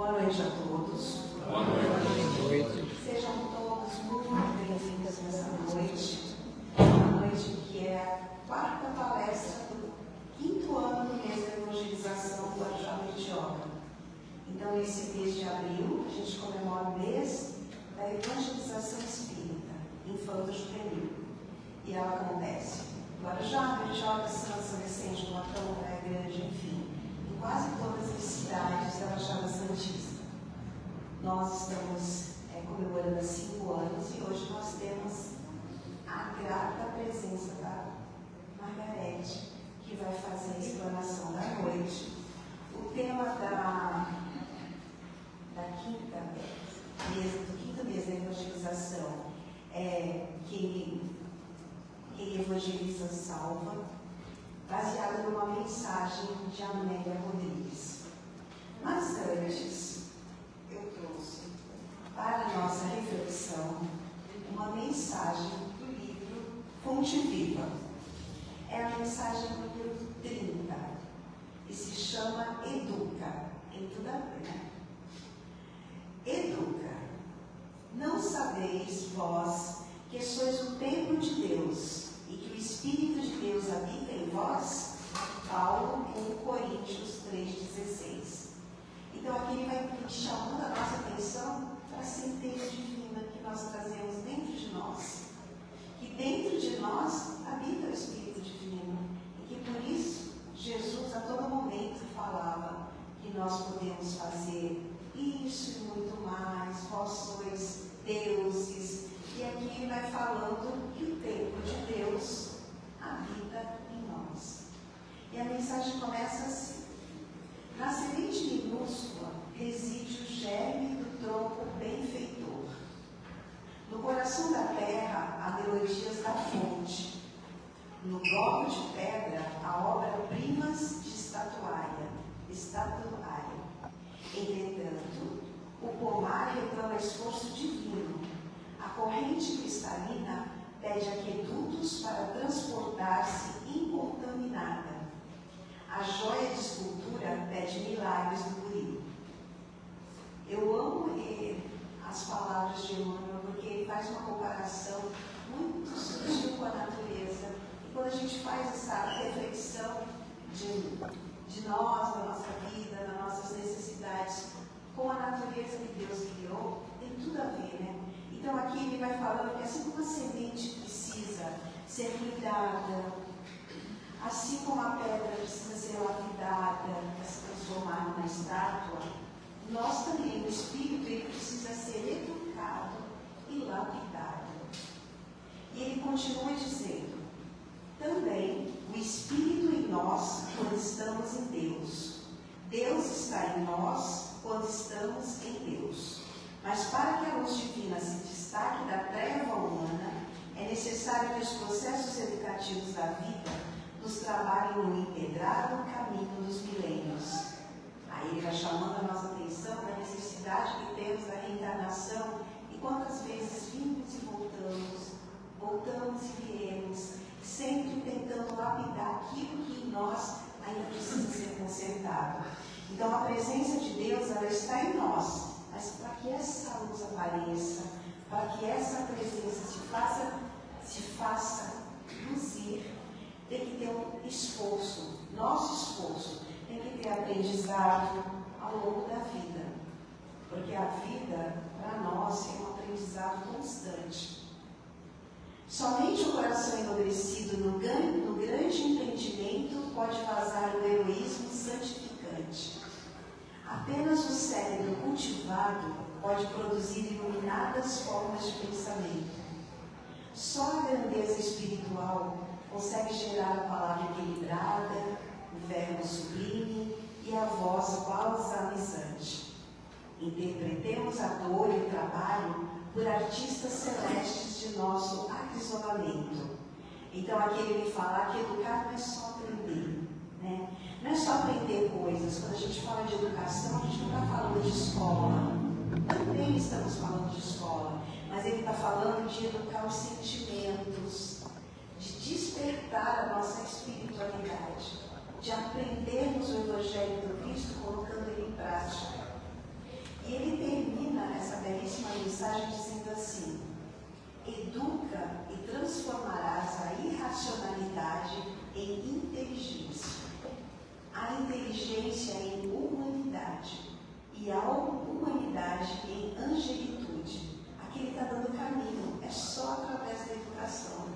Boa noite a todos. Boa noite. Sejam todos muito bem-vindos nessa noite. Uma noite que é a quarta palestra do 5º ano do mês da evangelização do Guarujá Bertioga. Então, nesse mês de abril, a gente comemora o mês da evangelização espírita, infanto-juvenil. E ela acontece em Guarujá, Bertioga, Santos, São Vicente do Matão, Praia Grande, enfim, em quase todas as cidades da Baixada Santista. Nós estamos comemorando há 5 anos e hoje nós temos a grata presença da Margarete, que vai fazer a explanação da noite. O tema do quinto mês da evangelização é quem evangeliza salva, baseado numa mensagem de Amélia Rodrigues. Mas antes, eu trouxe para a nossa reflexão uma mensagem do livro Fonte Viva. É a mensagem do livro 30 e se chama Educa, em tudo a ver, né? Educa, não sabeis vós que sois o templo de Deus e que o Espírito de Deus habita em vós? Paulo, em Coríntios 3,16. Então aqui ele vai chamando a nossa atenção para a centelha divina que nós trazemos dentro de nós. Que dentro de nós habita o Espírito divino. E que por isso Jesus a todo momento falava que nós podemos fazer isso e muito mais, vós sois deuses. E aqui ele vai falando que o templo de Deus habita em nós. E a mensagem começa assim: na semente minúscula reside o germe do tronco benfeitor. No coração da terra há melodias da fonte. No bloco de pedra há obras-primas de estatuária. Entretanto, o pomar reclama esforço divino. A corrente cristalina pede aquedutos para transportar-se incontaminada. A joia de escultura pede milagres do buril. Eu amo as palavras de Emmanuel, porque ele faz uma comparação muito sutil com a natureza. E quando a gente faz essa reflexão de nós, da nossa vida, das nossas necessidades, com a natureza que Deus criou, tem tudo a ver, né? Então aqui ele vai falando que assim como a semente precisa ser cuidada, assim como a pedra precisa ser lapidada para se transformar numa estátua, nós também, o Espírito, ele precisa ser educado e lapidado. E ele continua dizendo: também o Espírito em nós quando estamos em Deus. Deus está em nós quando estamos em Deus. Mas para que a luz divina se destaque da treva humana, é necessário que os processos educativos da vida nos trabalhem no empedrado caminho dos milênios. Aí ele vai chamando a nossa atenção da necessidade que temos da reencarnação e quantas vezes vimos e voltamos e viemos, sempre tentando lapidar aquilo que em nós ainda precisa ser consertado. Então a presença de Deus, ela está em nós, mas para que essa luz apareça, para que essa presença se faça luzir, tem que ter um esforço, nosso esforço, tem que ter aprendizado ao longo da vida, porque a vida, para nós, é um aprendizado constante. Somente o coração enobrecido no grande entendimento pode vazar o heroísmo santificante. Apenas o cérebro cultivado pode produzir iluminadas formas de pensamento. Só a grandeza espiritual consegue gerar a palavra equilibrada, o verbo sublime e a voz balsamizante. Interpretemos a dor e o trabalho por artistas celestes de nosso aprisionamento. Então aqui ele fala que educar não é só aprender, né? Não é só aprender coisas. Quando a gente fala de educação, a gente não está falando de escola. Também estamos falando de escola, mas ele está falando de educar os sentimentos, de despertar a nossa espiritualidade, de aprendermos o Evangelho do Cristo colocando ele em prática. inteligência em humanidade e a humanidade em angelitude. Aqui ele está dando caminho, é só através da educação.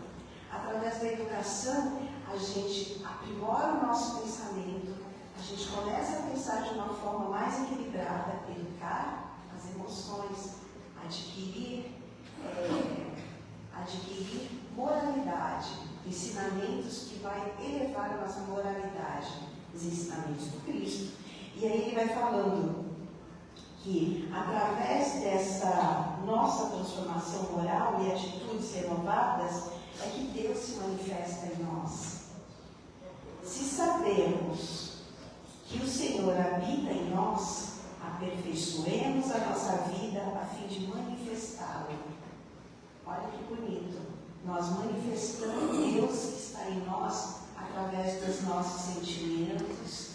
Através da educação, a gente aprimora o nosso pensamento, a gente começa a pensar de uma forma mais equilibrada, educar as emoções, adquirir moralidade, ensinamentos que vai elevar a nossa moralidade, os ensinamentos do Cristo. E aí ele vai falando que através dessa nossa transformação moral e atitudes renovadas é que Deus se manifesta em nós. Se sabemos que o Senhor habita em nós, aperfeiçoemos a nossa vida a fim de manifestá-lo. Olha que bonito. Nós manifestamos Deus que está em nós através dos nossos sentimentos,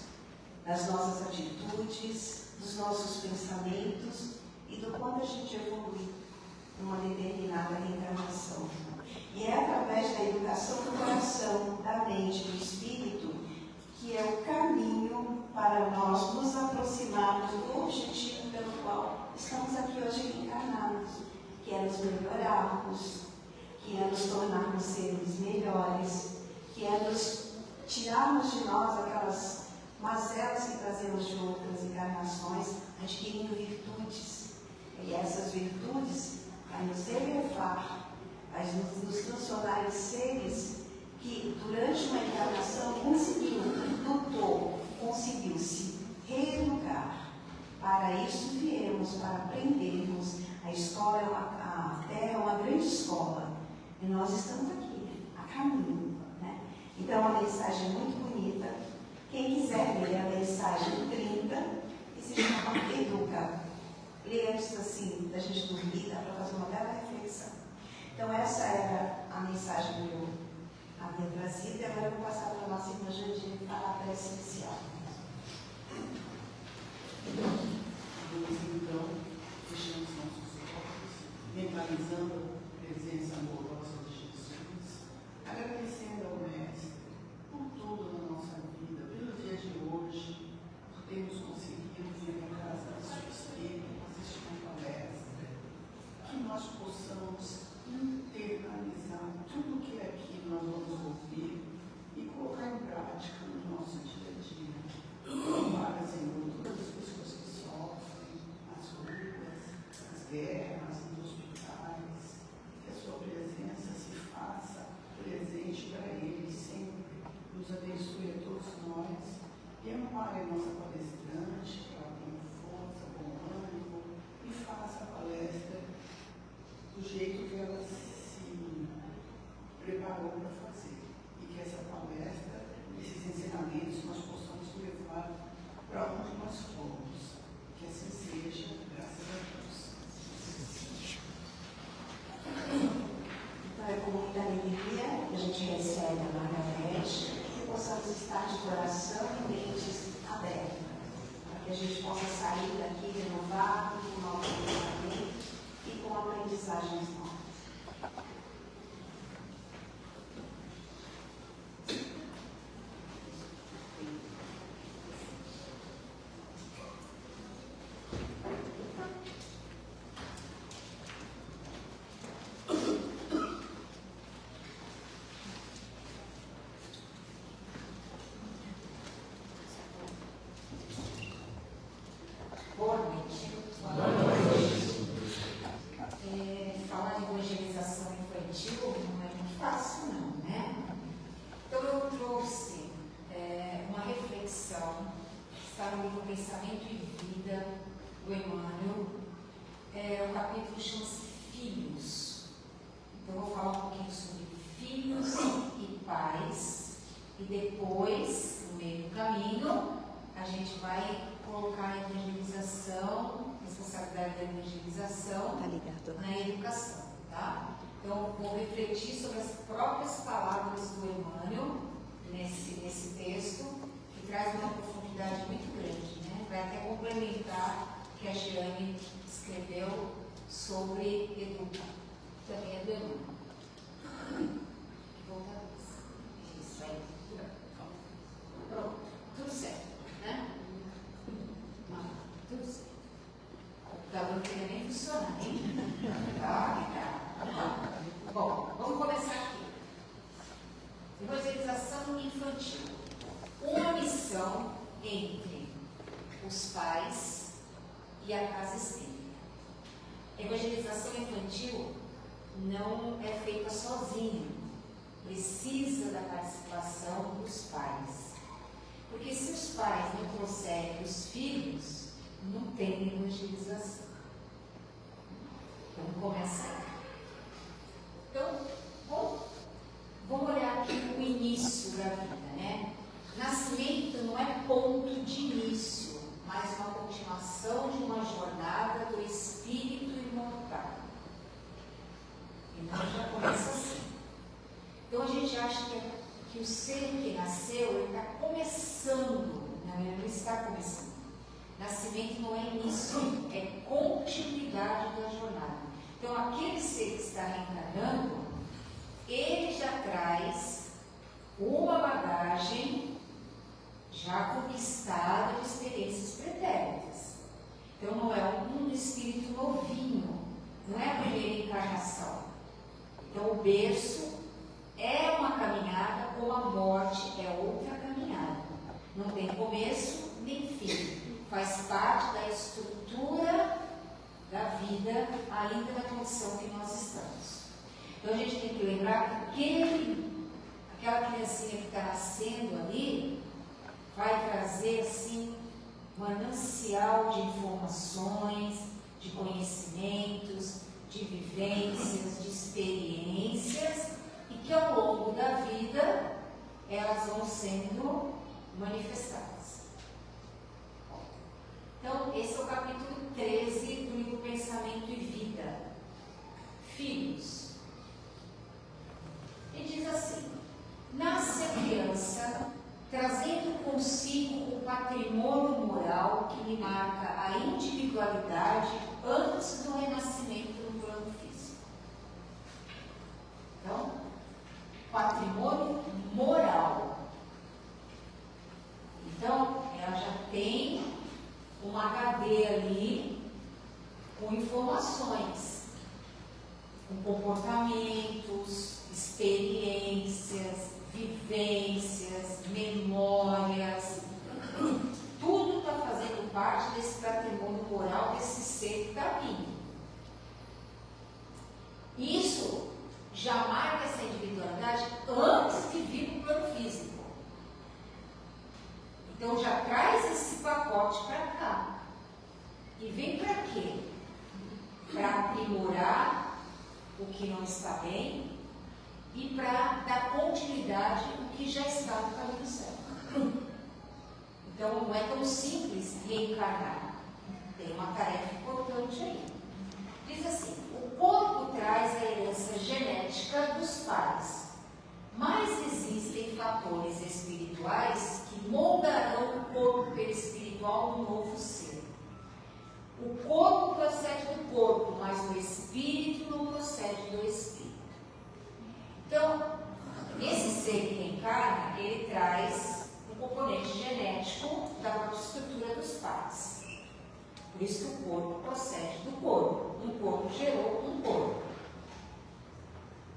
das nossas atitudes, dos nossos pensamentos e do quanto a gente evolui numa determinada reencarnação. E é através da educação do coração, da mente, do espírito, que é o caminho para nós nos aproximarmos do objetivo pelo qual estamos aqui hoje reencarnados, que é nos melhorarmos, que é nos tornarmos seres melhores, que é nos tirarmos de nós aquelas mazelas que trazemos de outras encarnações, adquirindo virtudes. E essas virtudes vai nos elevar, vai nos transformar em seres que durante uma encarnação conseguiu se reeducar. Para isso viemos, para aprendermos. A escola, a Terra é uma grande escola. E nós estamos aqui, a caminho. Né? Então a mensagem é muito bonita. Quem quiser ler a mensagem 30, que se chama Educa. Leia antes assim, da gente dormir, dá para fazer uma bela reflexão. Então essa era a mensagem que eu havia trazido, e agora eu vou passar para a nossa irmã Jandira falar a prece inicial. Vamos então, fechando os nossos olhos, mentalizando a presença amorosa de Jesus, agradecendo ao Mestre por tudo na nossa vida, pelo dia de hoje, por termos conseguido vir à casa da sua espírito, assistir uma palestra, que nós possamos internalizar tudo o que aqui nós vamos ouvir e colocar em prática no nosso dia a dia. Para, Senhor, todas as pessoas que sofrem nas ruas, nas guerras, nos hospitais, que a sua presença se faça presente para eles sempre. Nos abençoe a todos nós e ampare a nossa palestrante, que ela tenha força, bom ânimo e faça a palestra do jeito que ela se preparou para fazer. E que essa palestra, esses ensinamentos, nós possamos levar para onde nós fomos. Que assim seja, graças a Deus. Então é com muita alegria que a gente recebe a Margarete, que possamos estar de coração e mentes abertas, para que a gente possa sair daqui renovado, com novos pensamentos e com aprendizagens novas. Boa noite. Falar de evangelização infantil não é muito fácil, não, né? Então eu trouxe uma reflexão, está no livro Pensamento e Vida, do Emmanuel. O capítulo chama-se Filhos. Então eu vou falar um pouquinho sobre filhos e pais, e depois, no meio do caminho, a gente vai colocar a evangelização, responsabilidade da evangelização na educação, tá? Então, vou refletir sobre as próprias palavras do Emmanuel nesse texto, que traz uma profundidade muito grande, né? Vai até complementar o que a Giane escreveu sobre educar. Também é do Emmanuel. Volta a luz. Isso aí. Pronto, tudo certo. né? Tudo certo. O computador não queria nem funcionar, hein? Bom, vamos começar aqui. Evangelização infantil. Uma missão entre os pais e a casa espírita. Evangelização infantil não é feita sozinha. Precisa da participação dos pais. Porque se os pais não trouxerem os filhos, não tem evangelização. Então começa aí. Então, vamos olhar aqui o início da vida, né? Nascimento não é ponto de início, mas uma continuação de uma jornada do espírito imortal. Então já começa assim. Então a gente acha que o ser que nasceu, ele está começando. Não, ele não está começando. Nascimento não é início, é continuidade da jornada. Então aquele ser que está reencarnando, ele já traz uma bagagem já conquistada de experiências pretéritas. Então não é um espírito novinho, não é a primeira encarnação. Então o berço é uma caminhada, como a morte é outra caminhada. Não tem começo nem fim. Faz parte da estrutura da vida, ainda na condição que nós estamos. Então a gente tem que lembrar que aquela criancinha que está nascendo ali vai trazer assim um manancial de informações, de conhecimentos, de vivências, de experiências, e que ao longo da vida elas vão sendo manifestadas. Então, esse é o capítulo 13 do livro Pensamento e Vida. Filhos. E diz assim: nasce a criança, trazendo consigo o patrimônio moral que lhe marca a individualidade antes do renascimento no plano físico. Então, patrimônio moral. Então, ela já tem uma HD ali com informações, com comportamentos, experiências, vivências, memórias. Tudo está fazendo parte desse patrimônio moral desse ser que está vindo. Isso já marca essa individualidade antes de vir para o plano físico. Então já traz esse pacote para cá. E vem para quê? Para aprimorar o que não está bem e para dar continuidade ao que já está no caminho certo. Então não é tão simples reencarnar. Tem uma tarefa importante aí. Diz assim: o corpo traz a herança genética dos pais, mas existem fatores espirituais que moldarão o corpo perispiritual do novo ser. O corpo procede do corpo, mas o espírito não procede do espírito. Então, esse ser que reencarna, ele traz um componente genético da própria estrutura dos pais. Por isso que o corpo procede do corpo. Um corpo gerou um corpo.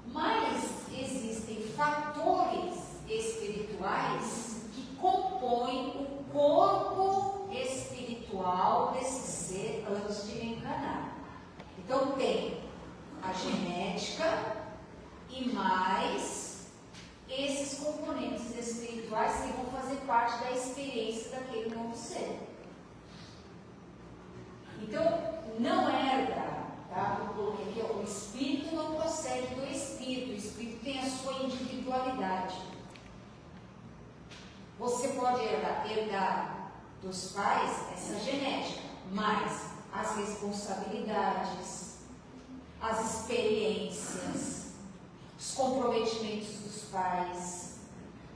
Mas existem fatores espirituais que compõem o corpo espiritual desse ser antes de reencarnar. Então tem a genética e mais esses componentes espirituais que vão fazer parte da experiência daquele novo ser. Então não herda, tá? Eu coloquei aqui, o espírito não procede do espírito, o espírito tem a sua individualidade. Você pode herdar dos pais essa genética, mas as responsabilidades, as experiências, os comprometimentos dos pais,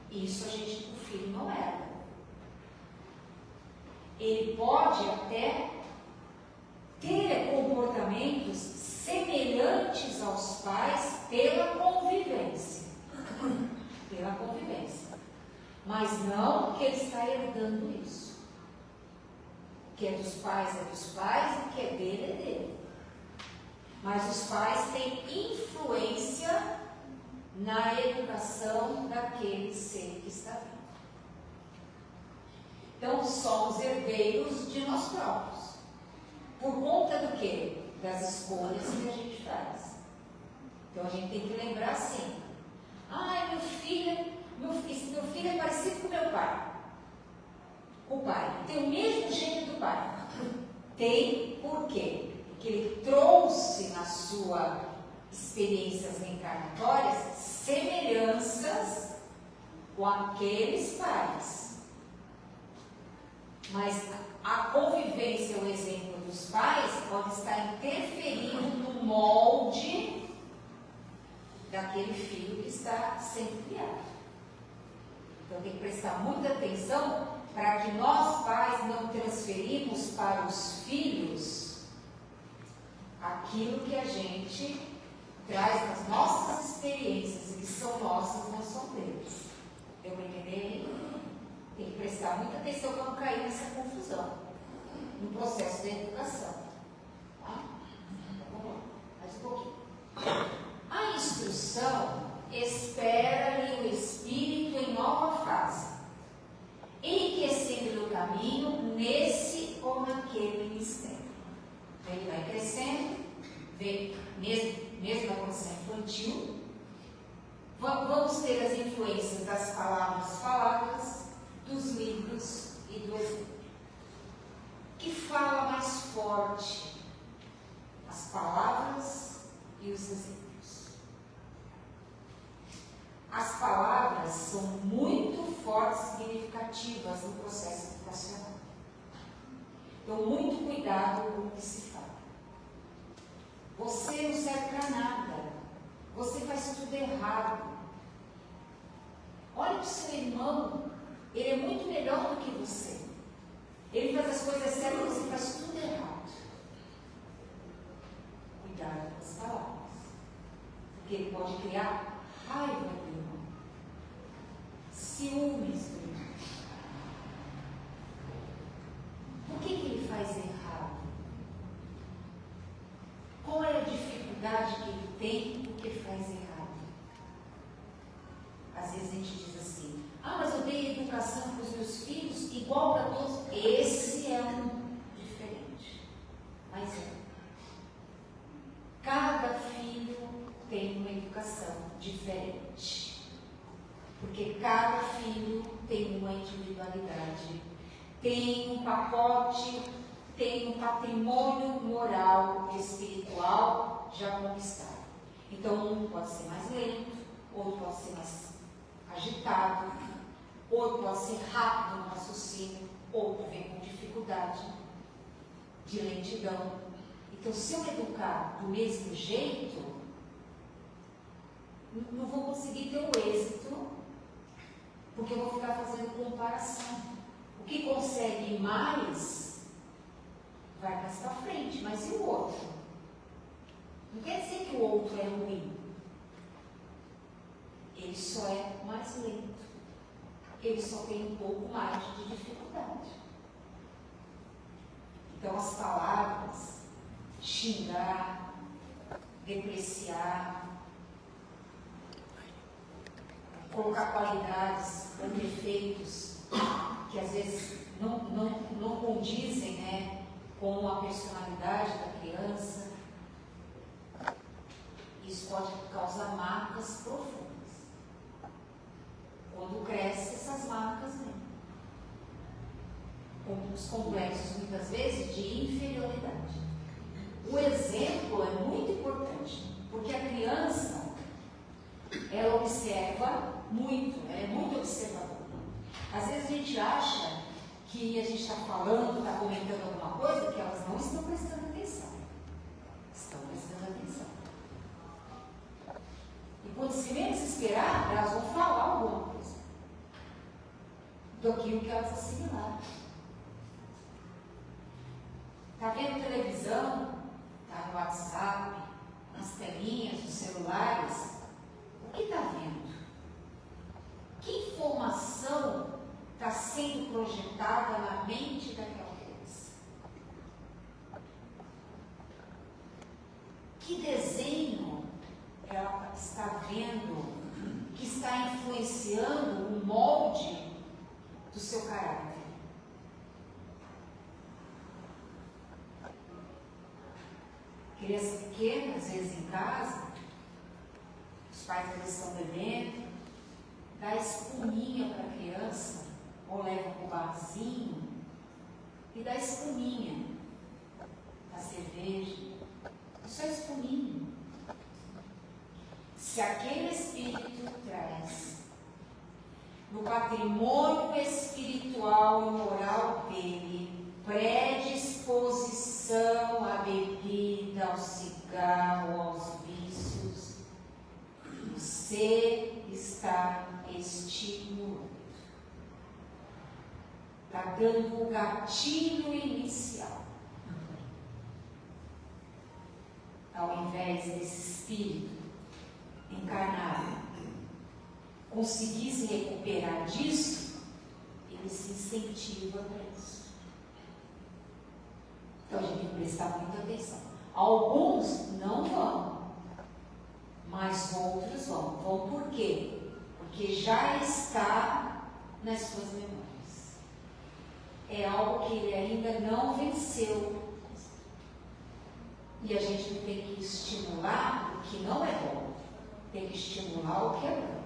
isso o filho não herda. Ele pode até ter comportamentos semelhantes aos pais pela convivência. Pela convivência. Mas não que ele está herdando isso. que é dos pais, e o que é dele. Mas os pais têm influência na educação daquele ser que está vindo. Então, somos herdeiros de nós próprios. Por conta do quê? Das escolhas que a gente faz. Então, a gente tem que lembrar sempre. Meu filho é parecido com meu pai. O pai tem o mesmo jeito do pai. Tem por quê? Porque ele trouxe nas suas experiências reencarnatórias semelhanças com aqueles pais. Mas a convivência, o exemplo dos pais, pode estar interferindo no molde daquele filho que está sendo criado. Então tem que prestar muita atenção para que nós pais não transferimos para os filhos aquilo que a gente traz das nossas experiências e que são nossas, não são deles. Deu para entender? Tem que prestar muita atenção para não cair nessa confusão no processo da educação. Tá? Vamos lá, mais um pouquinho. A instrução espera-lhe o espírito em nova fase, enriquecendo o caminho nesse ou naquele mistério. Ele vai crescendo, vem mesmo na condição infantil. Vamos ter as influências das palavras faladas, dos livros e do exemplo. Que fala mais forte? As palavras e os exemplos. As palavras são muito fortes e significativas no processo educacional. Então, muito cuidado com o que se fala. Você não serve para nada. Você faz tudo errado. Olha para o seu irmão. Ele é muito melhor do que você. Ele faz as coisas certas e você faz tudo errado. Cuidado com as palavras. Porque ele pode criar raiva do irmão, ciúmes do irmão. Por que ele faz errado? Qual é a dificuldade que ele tem porque faz errado? Às vezes a gente diz assim: mas eu dei educação para os meus filhos igual para todos. Esse é um diferente. Mas cada filho tem uma educação diferente. Porque cada filho tem uma individualidade, tem um pacote, tem um patrimônio moral e espiritual já conquistado. Então, um pode ser mais lento, outro pode ser mais agitado, outro pode ser rápido no raciocínio, outro vem com dificuldade de lentidão. Então, se eu educar do mesmo jeito, não vou conseguir ter o êxito, porque eu vou ficar fazendo comparação. O que consegue mais vai mais para frente, mas e o outro? Não quer dizer que o outro é ruim. Ele só é mais lento. Ele só tem um pouco mais de dificuldade. Então as palavras, xingar, depreciar, colocar qualidades ou defeitos que às vezes não condizem, né, com a personalidade da criança, isso pode causar marcas profundas. Quando cresce, essas marcas vêm. Com os complexos, muitas vezes, de inferioridade. O exemplo é muito importante, porque a criança, ela observa muito, ela é muito observadora. Às vezes a gente acha que a gente está falando, está comentando alguma coisa que elas não estão prestando atenção. Estão prestando atenção. E quando se menos esperar, elas vão falar alguma coisa daquilo que elas assimilaram. Está vendo televisão? Está no WhatsApp, nas telinhas, nos celulares? O que está vendo? Que informação está sendo projetada na mente daquela criança? Que desenho ela está vendo que está influenciando o molde do seu caráter? Criança pequena, às vezes em casa, os pais estão bebendo, dá espuminha para a criança, ou leva para o barzinho e dá espuminha da cerveja. Isso é espuminha. Se aquele espírito traz no patrimônio espiritual e moral dele predisposição à bebida, ao cigarro, aos vícios, você está estimulando. Está dando o gatilho inicial. Ao invés desse espírito encarnado conseguir se recuperar disso, ele se incentiva para isso. Então a gente tem que prestar muita atenção. Alguns não vão, mas outros vão. Vão por quê? Porque já está nas suas memórias. É algo que ele ainda não venceu. E a gente não tem que estimular o que não é bom. Tem que estimular o que é bom.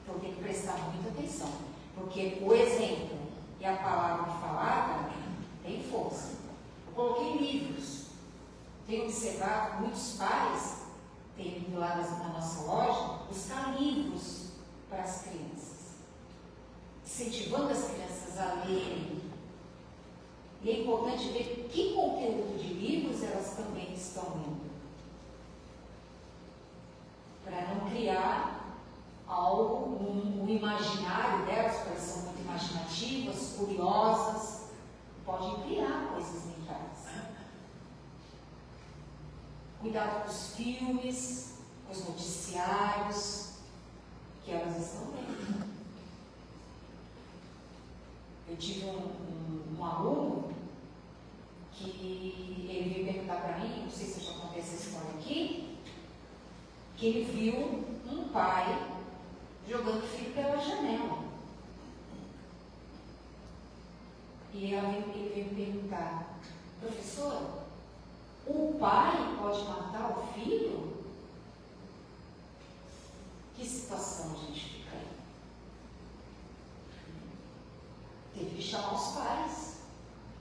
Então tem que prestar muita atenção. Porque o exemplo e a palavra falada tem força. Eu coloquei livros. Tenho observado muitos pais têm ido lá na nossa loja buscar livros para as crianças, incentivando as crianças a lerem. E é importante ver que conteúdo de livros elas também estão lendo, para não criar algo, um imaginário delas, porque elas são muito imaginativas, curiosas, podem criar coisas mentais. Cuidado com os filmes, com os noticiários que elas estão vendo. Eu tive um aluno que ele veio perguntar para mim, não sei se eu já contei essa história aqui, que ele viu um pai jogando o filho pela janela. E ele veio me perguntar: professora, o pai pode matar o filho? Que situação a gente fica aí? Teve que chamar os pais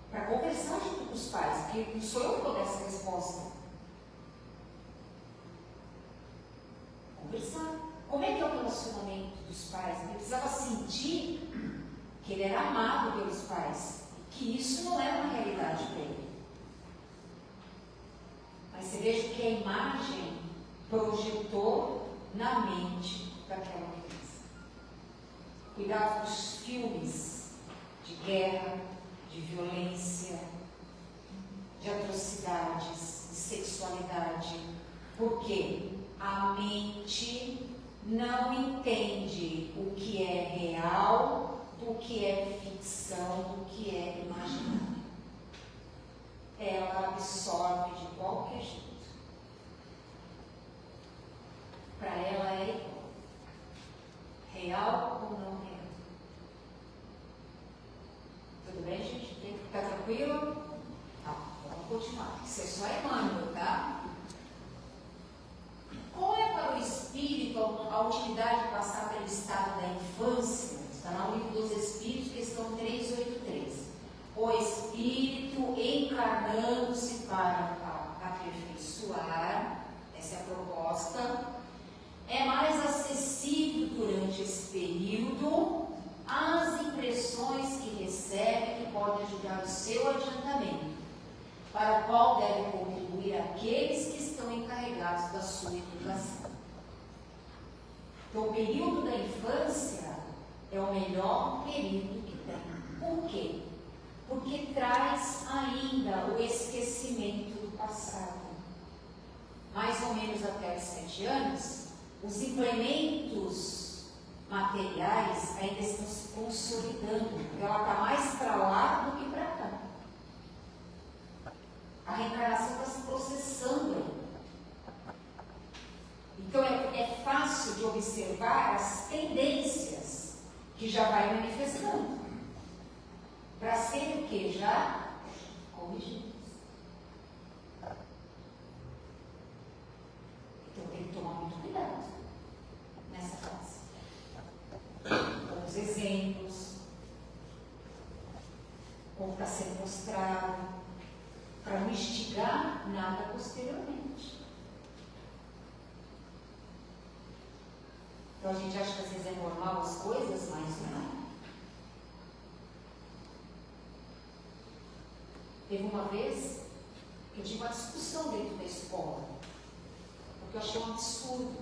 para conversar junto com os pais, porque não sou eu que vou dar essa resposta. Conversar. Como é que é o relacionamento dos pais? Ele precisava sentir que ele era amado pelos pais, que isso não era uma realidade para ele. Mas você veja que a imagem projetou na mente daquela criança. Cuidado com os filmes de guerra, de violência, de atrocidades, de sexualidade. Por quê? A mente não entende o que é real, do que é ficção, do que é imaginário. Ela absorve de qualquer jeito. Para ela é igual. Real ou não real? Tudo bem, gente? Tem que ficar tranquilo? Tá, vamos continuar. Isso é só Emmanuel, tá? Qual é para o espírito a utilidade de passar pelo estado da infância? Está lá no livro dos Espíritos, questão 383. O espírito encarnando-se para aperfeiçoar, essa é a proposta, é mais acessível durante esse período às impressões que recebe, que podem ajudar o seu adiantamento, para o qual devem contribuir aqueles que estão encarregados da sua educação. Então, o período da infância é o melhor período que tem. Por quê? Porque traz ainda o esquecimento do passado. Mais ou menos até os 7 anos, os implementos materiais ainda estão se consolidando. Ela está mais para lá do que para cá. A reencarnação está se processando ainda. de observar as tendências que já vai manifestando, para ser o que? Já corrigidos. Então tem que tomar muito cuidado nessa fase. Com os exemplos, com o que está sendo mostrado, para não instigar nada posteriormente. Então a gente acha que às vezes é normal as coisas, mas não é. Teve uma vez que eu tive uma discussão dentro da escola, porque eu achei um absurdo.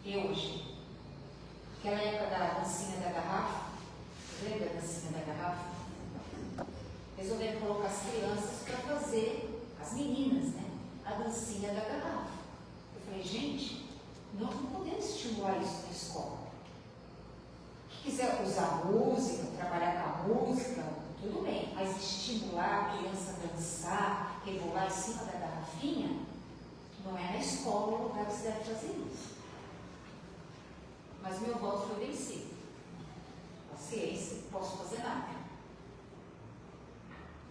Hoje, aquela época da dancinha da garrafa, lembra da dancinha da garrafa? Resolveram colocar as crianças para fazer, as meninas, né? A dancinha da garrafa. Eu falei, gente, nós não podemos estimular isso na escola. Quem quiser usar música, trabalhar com a música, tudo bem, mas estimular a criança a dançar, rebolar em cima da garrafinha, não é na escola o lugar que se deve fazer isso. Mas meu voto foi vencido. Paciência, não posso fazer nada.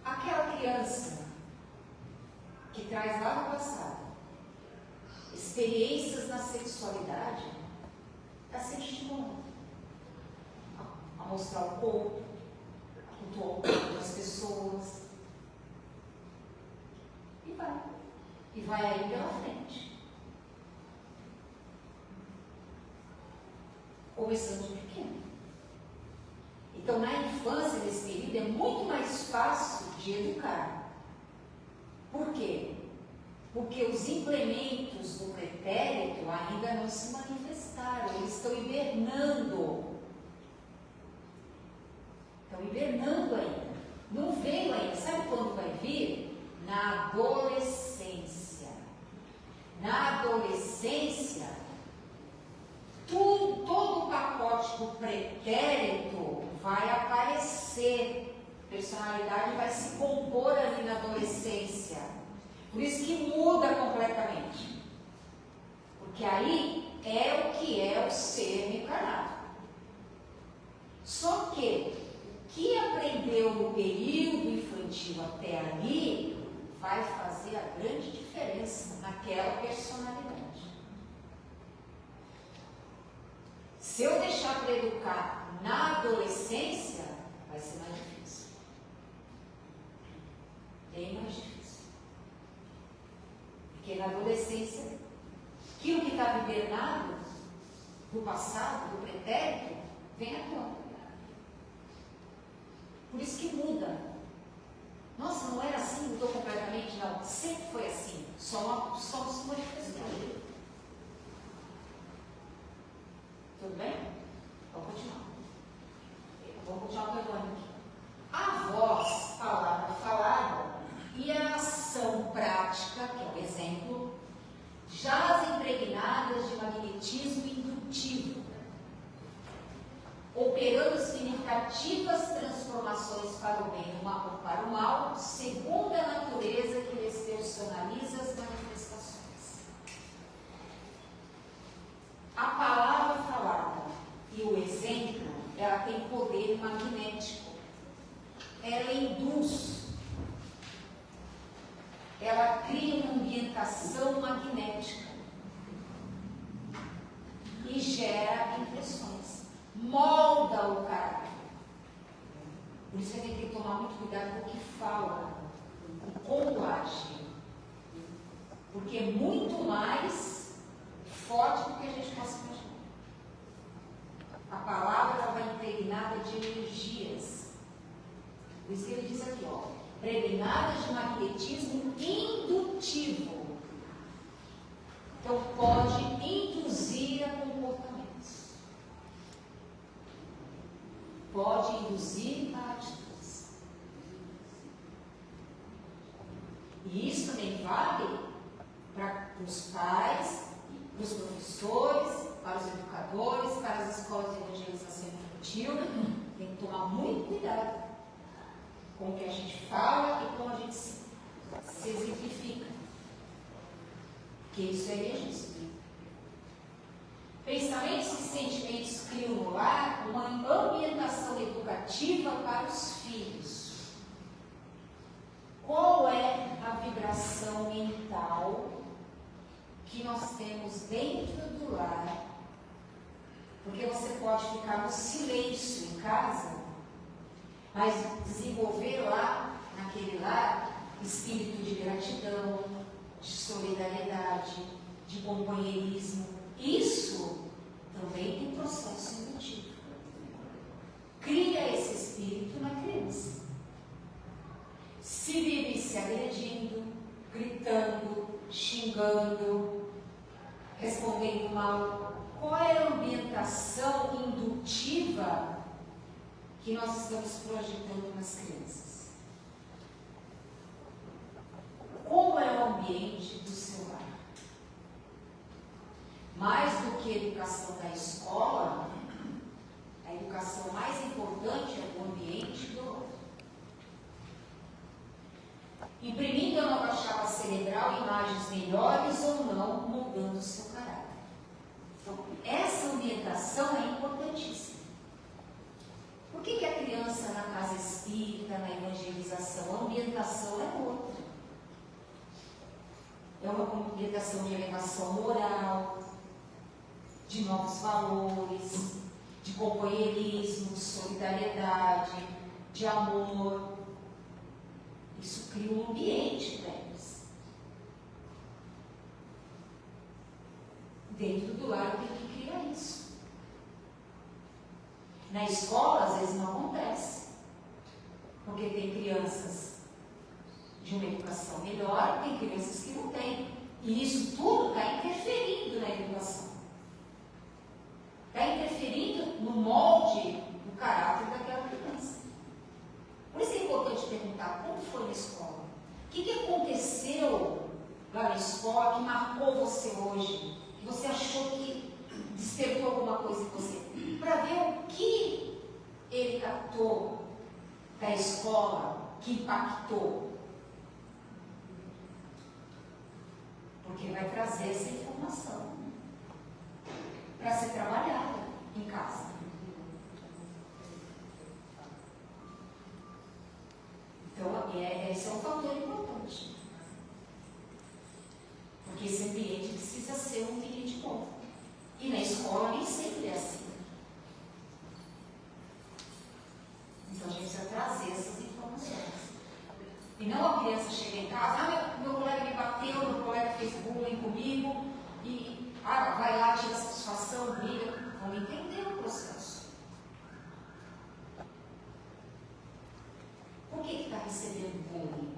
Aquela criança que traz lá no passado experiências na sexualidade está sendo estimulada a mostrar o corpo, a cultuar o corpo das pessoas. E vai aí pela frente. Começando de pequeno. Então, na infância, nesse período, é muito mais fácil de educar. Por quê? Porque os implementos do pretérito ainda não se manifestaram, eles estão hibernando. Estão hibernando ainda. Não veio ainda. Sabe quando vai vir? Na adolescência. Na adolescência, todo o pacote do pretérito vai aparecer. A personalidade vai se compor ali na adolescência. Por isso que muda completamente. Porque aí é o que é o ser encarnado. Só que o que aprendeu no período infantil até ali vai fazer a grande diferença naquela personalidade. Se eu deixar para educar na adolescência, vai ser mais difícil. Bem mais difícil. Porque na adolescência, aquilo que estava hibernado do passado, do pretérito, vem à tona. Por isso que muda. Nossa, não era assim, mudou completamente? Não, sempre foi assim. Só se manifestou. Tudo bem? Vamos continuar. Vamos continuar com o Evandro aqui. A voz, palavra falada, e a ação prática, que é o exemplo, jaz impregnadas de magnetismo indutivo, operando significativas transformações para o bem ou para o mal, segundo a natureza que lhes personaliza as manifestações. A palavra falada e o exemplo, ela tem poder magnético. Ela induz, ela cria uma ambientação magnética e gera impressões, molda o caráter. Por isso a gente tem que tomar muito cuidado com o que fala e como age, porque é muito mais forte do que a gente possa imaginar. A palavra ela vai impregnada de energias. Por isso que ele diz aqui, ó, impregnada de magnetismo indutivo. Então pode induzir a comportamentos. Pode induzir a atitudes. E isso também vale para os pais, para os professores, para os educadores, para as escolas de evangelização infantil. Tem que tomar muito cuidado com o que a gente fala e como a gente se exemplifica. Porque isso é registro. sentimentos criam no lar uma ambientação educativa para os filhos. Qual é a vibração mental que nós temos dentro do lar? Porque você pode ficar no silêncio em casa, mas desenvolver lá, naquele lar, espírito de gratidão, de solidariedade, de companheirismo. Isso também tem processo indutivo. Cria esse espírito na criança. Se vive se agredindo, gritando, xingando, respondendo mal, qual é a ambientação indutiva que nós estamos projetando nas crianças? Como é o ambiente do seu lar? Mais do que a educação da escola, a educação mais importante é o ambiente do lar. Imprimindo a nova chapa cerebral imagens melhores ou não, mudando o seu caráter. Então, essa ambientação é importantíssima. Por que a criança na casa espírita, na evangelização, a ambientação é outra? É uma ambientação de elevação moral, de novos valores, de companheirismo, de solidariedade, de amor. Isso cria um ambiente deles. Dentro do lar tem que criar isso. Na escola, às vezes, não acontece. Porque tem crianças de uma educação melhor, tem crianças que não têm. E isso tudo está interferindo na educação. Está interferindo no molde do caráter daquela criança. Por isso é importante perguntar como foi na escola. O que aconteceu lá na escola que marcou você hoje? Que você achou que despertou alguma coisa em você? Para ver o que ele captou da escola que impactou. Porque vai trazer essa informação para ser trabalhada em casa. Então, esse é um fator importante. Porque esse ambiente precisa ser um ambiente bom. E na escola nem sempre é assim. Então, a gente precisa trazer essas informações. E não a criança chega em casa, meu colega me bateu, meu colega fez bullying comigo, e vai lá, tira satisfação, briga. Vamos entender o processo. Por que está recebendo bullying?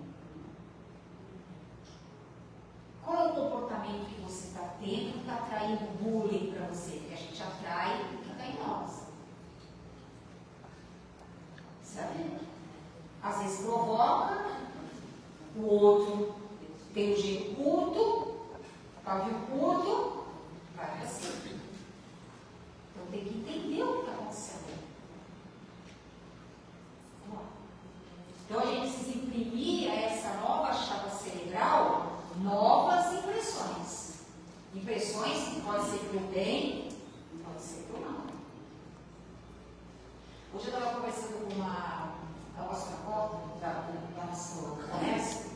Qual é o comportamento que você está tendo que está atraindo bullying para você? Porque a gente atrai o que está em nós. Sabe? Às vezes provoca, o outro tem um jeito curto, pavio curto, vai assim. Então tem que entender o que está acontecendo. Então a gente precisa imprimir a essa nova chapa cerebral novas impressões. Impressões que podem ser para o bem, pode ser para o mal. Hoje eu estava conversando com uma pastora da nosso comércio,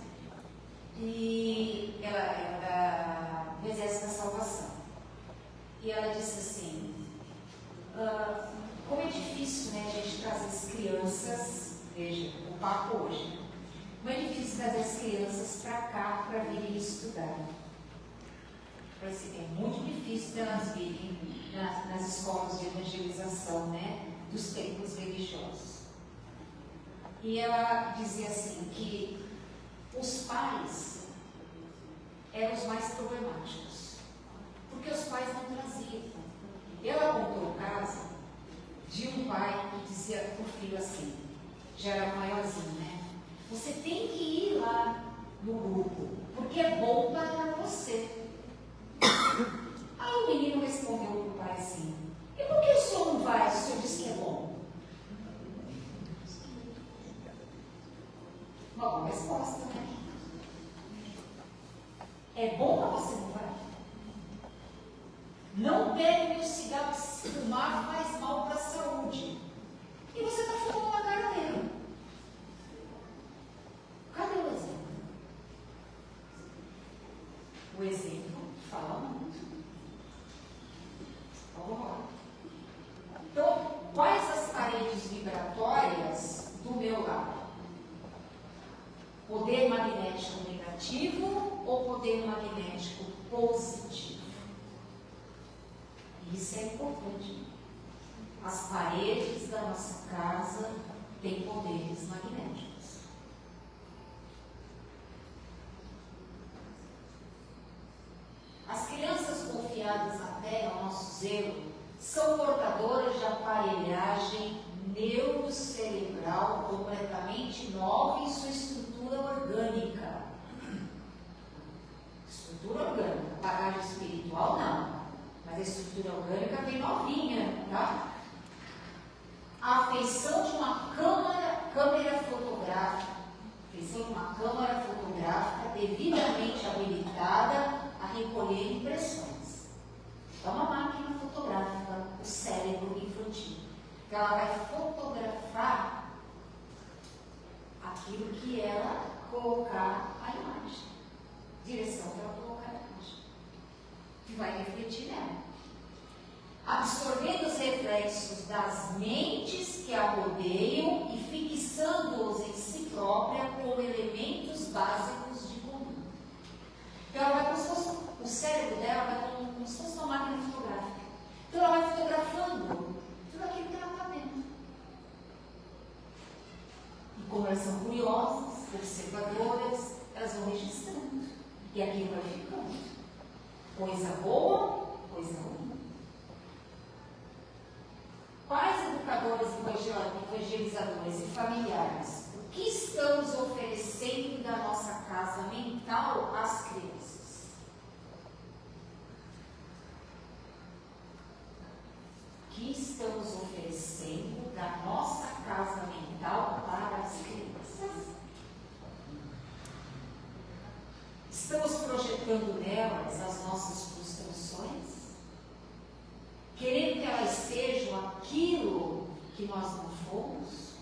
e ela era do Exército da Salvação. E ela disse assim, como é difícil, né, a gente trazer as crianças, veja, o papo hoje, como é difícil trazer as crianças para cá para virem estudar. É muito difícil delas virem nas escolas de evangelização, né, dos templos religiosos. E ela dizia assim, que os pais eram os mais problemáticos, porque os pais não traziam. Ela contou o caso de um pai que dizia para o filho assim, já era maiorzinho, né? Você tem que ir lá no grupo, porque é bom para você. Aí o menino respondeu para o pai assim, e por que o senhor não vai se o senhor disse que é bom? Uma boa resposta, né? É bom, mas você não vai. Não pegue meu cigarro fumar faz mal para a saúde. E você está fumando na cara dele. Cadê o exemplo? O exemplo fala muito. Vamos lá. Então, quais as paredes vibratórias do meu lar? Poder magnético negativo ou poder magnético positivo? Isso é importante. As paredes da nossa casa têm poderes magnéticos. As crianças confiadas na Terra, ao nosso zelo, são portadoras de aparelhagem neurocerebral completamente nova em sua estrutura orgânica. Estrutura orgânica, bagagem espiritual não, mas a estrutura orgânica vem novinha, tá? A afeição de uma câmera fotográfica, devidamente habilitada a recolher impressões. É uma máquina fotográfica, o cérebro infantil. Ela vai fotografar aquilo que ela colocar a imagem, direção que ela colocar a imagem, e vai refletir nela, absorvendo os reflexos das mentes que a rodeiam e fixando-os em si própria como elementos básicos de comum. Então ela vai como se fosse, o cérebro dela vai como se fosse uma máquina fotográfica. Então ela vai fotografando tudo aquilo que ela está vendo. E como elas são curiosas, observadoras, elas vão registrando. E aquilo vai ficando. Coisa boa, coisa ruim. Pais, educadores, evangelizadores e familiares, o que estamos oferecendo da nossa casa mental às crianças? O que estamos oferecendo da nossa casa mental para as crianças? Estamos projetando nelas as nossas frustrações? Querendo que elas sejam aquilo que nós não fomos?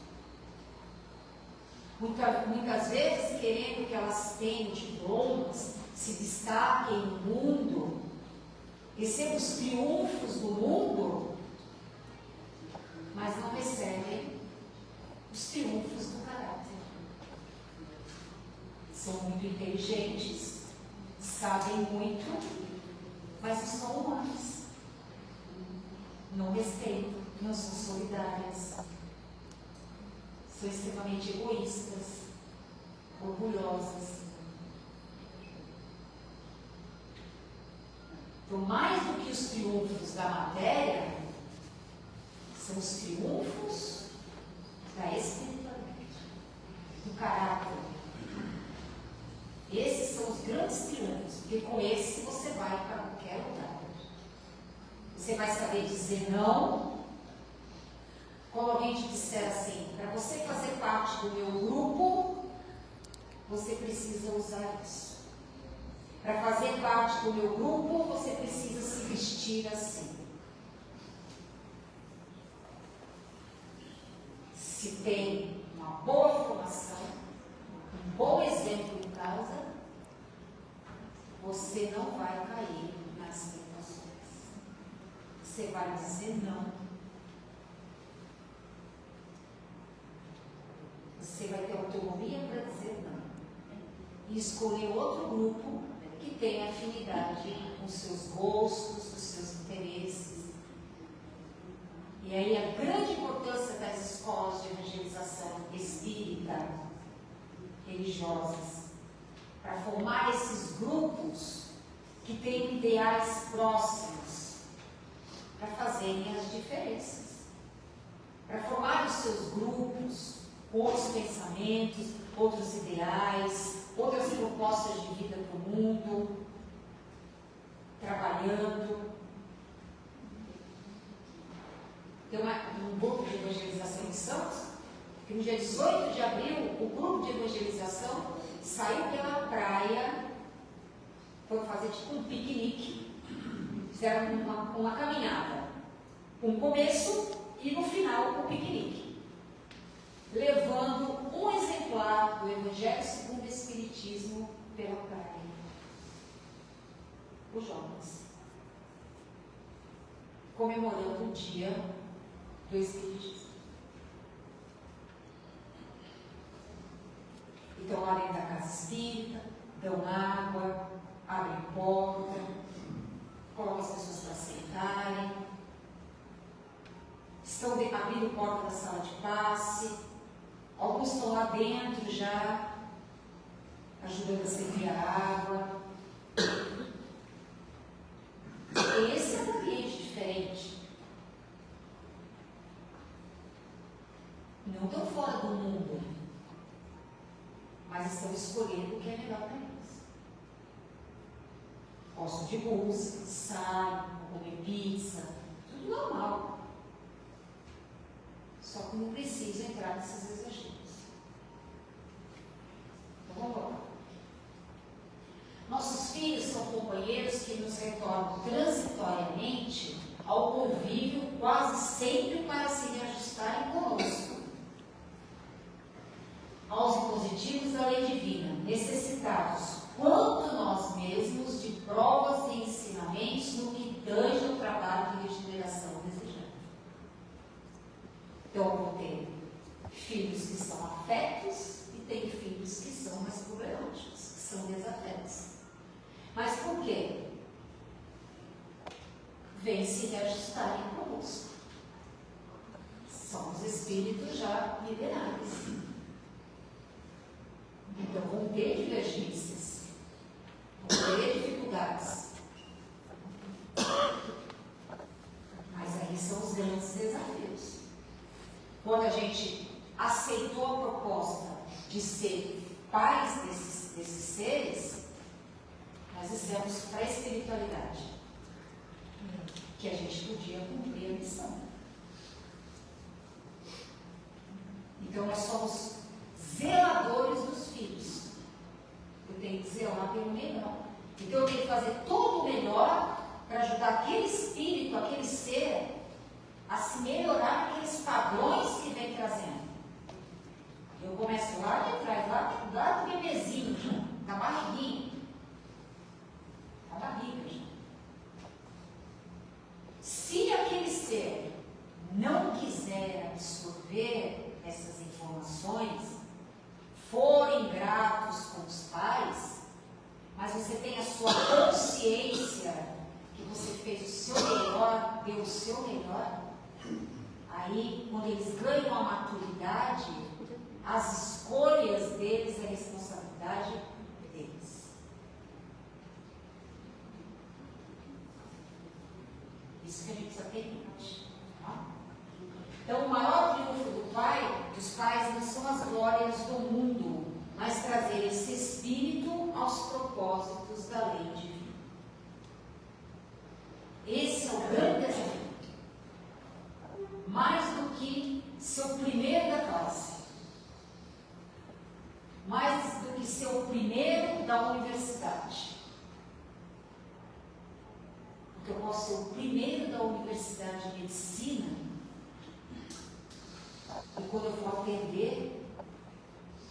Muitas vezes querendo que elas tenham diplomas, se destaquem no mundo, recebam os triunfos do mundo, mas não recebem os triunfos do caráter. São muito inteligentes, sabem muito, mas não são humanos. Não respeitam, não são solidárias, são extremamente egoístas, orgulhosas. Então, mais do que os triunfos da matéria, são os triunfos da espiritualidade, do caráter. Esses são os grandes triunfos, porque com esse você vai para qualquer lugar. Você vai saber dizer não. Quando alguém te disser assim, para você fazer parte do meu grupo, você precisa usar isso. Para fazer parte do meu grupo, você precisa se vestir assim. Se tem uma boa formação, um bom exemplo em casa, você não vai cair nas tentações. Você vai dizer não. Você vai ter autonomia para dizer não. E escolher outro grupo que tenha afinidade com os seus gostos, os seus interesses. E aí a grande importância das escolas de evangelização espírita, religiosas, para formar esses grupos que têm ideais próximos, para fazerem as diferenças, para formar os seus grupos, outros pensamentos, outros ideais, outras propostas de vida para o mundo, trabalhando. Tem um grupo de evangelização em Santos, que no dia 18 de abril, o grupo de evangelização saiu pela praia, foi fazer tipo um piquenique, fizeram uma caminhada. um começo e no final o piquenique, levando um exemplar do Evangelho segundo o Espiritismo pela praia. Os jovens, comemorando o dia do Espiritismo. Então, lá dentro da casa espírita, dão água, abrem porta, colocam as pessoas para sentarem, estão abrindo porta da sala de passe, alguns estão lá dentro já, ajudando a servir a água. Esse é um ambiente diferente. Não estão fora do mundo, mas estão escolhendo o que é melhor para eles. Gostam de música, saem, comer pizza, tudo normal. Só que não precisa entrar nesses exageros. Então vamos lá. Nossos filhos são companheiros que nos retornam transitoriamente ao convívio quase sempre para se reajustarem conosco aos impositivos da lei divina, necessitados, quanto nós mesmos, de provas e ensinamentos no que tange ao trabalho de regeneração desejado. Então, eu vou ter filhos que são afetos e tenho filhos que são mais problemáticos, que são desafetos. Mas por quê? Vem se reajustarem conosco. Somos espíritos já milenares. Então vão ter divergências, vão ter dificuldades. Mas aí são os grandes desafios. Quando a gente aceitou a proposta de ser pais desses seres, nós dissemos para a espiritualidade que a gente podia cumprir a missão. Então nós somos zeladores dos filhos. Eu tenho que zelar pelo melhor. Então eu tenho que fazer todo o melhor para ajudar aquele espírito, aquele ser, a se melhorar naqueles padrões que vem trazendo. Eu começo lá de trás, lá do bebezinho, da barriguinha. Da barriga já. Se aquele ser não quiser absorver essas informações, forem gratos com os pais, mas você tem a sua consciência que você fez o seu melhor, deu o seu melhor, aí, quando eles ganham a maturidade, as escolhas deles é responsabilidade deles. Isso que a gente precisa ter em mente. Tá? Então, o maior triunfo dos pais não são as glórias do mundo, mas trazer esse espírito aos propósitos da lei divina. Esse é o grande desafio. Mais do que ser o primeiro da classe, mais do que ser o primeiro da universidade. Porque eu posso ser o primeiro da universidade de medicina, e quando eu for atender,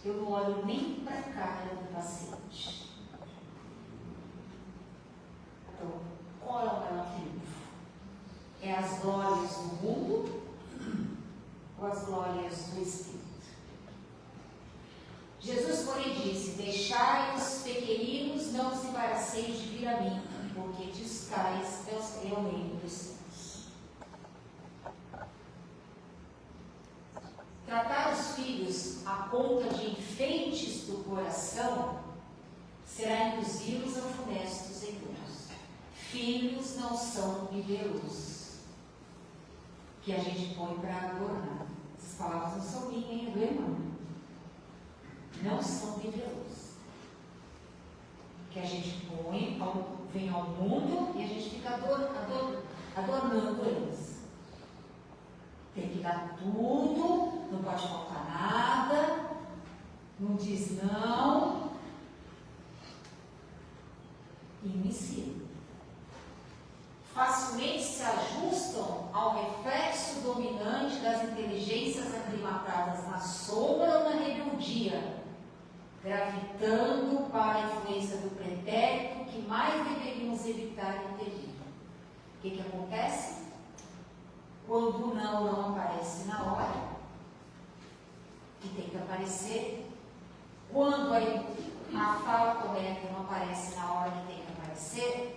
eu não olho nem para a cara do paciente. Então, qual é o maior triunfo? É as glórias do mundo ou as glórias do Espírito? Jesus, porém, disse: deixai os pequeninos, não os embaraceis de vir a mim, porque de tais é o reino dos céus. Tratar os filhos à conta de enfeites do coração será induzi-los a funestos enganos. Filhos não são bibelôs, que a gente põe para adornar. Essas palavras não são minhas, hein? É do irmão. Não são bibelôs, que a gente põe, vem ao mundo e a gente fica adornando eles. Tem que dar tudo, não pode faltar nada, não diz não, e me ensina. Faço facilmente se ajustam ao reflexo dominante das inteligências aclimatadas na sombra ou na rebeldia, gravitando para a influência do pretérito que mais deveríamos evitar e intervir. O que acontece? Quando o não aparece na hora, que tem que aparecer, quando a fala correta não aparece na hora que tem que aparecer,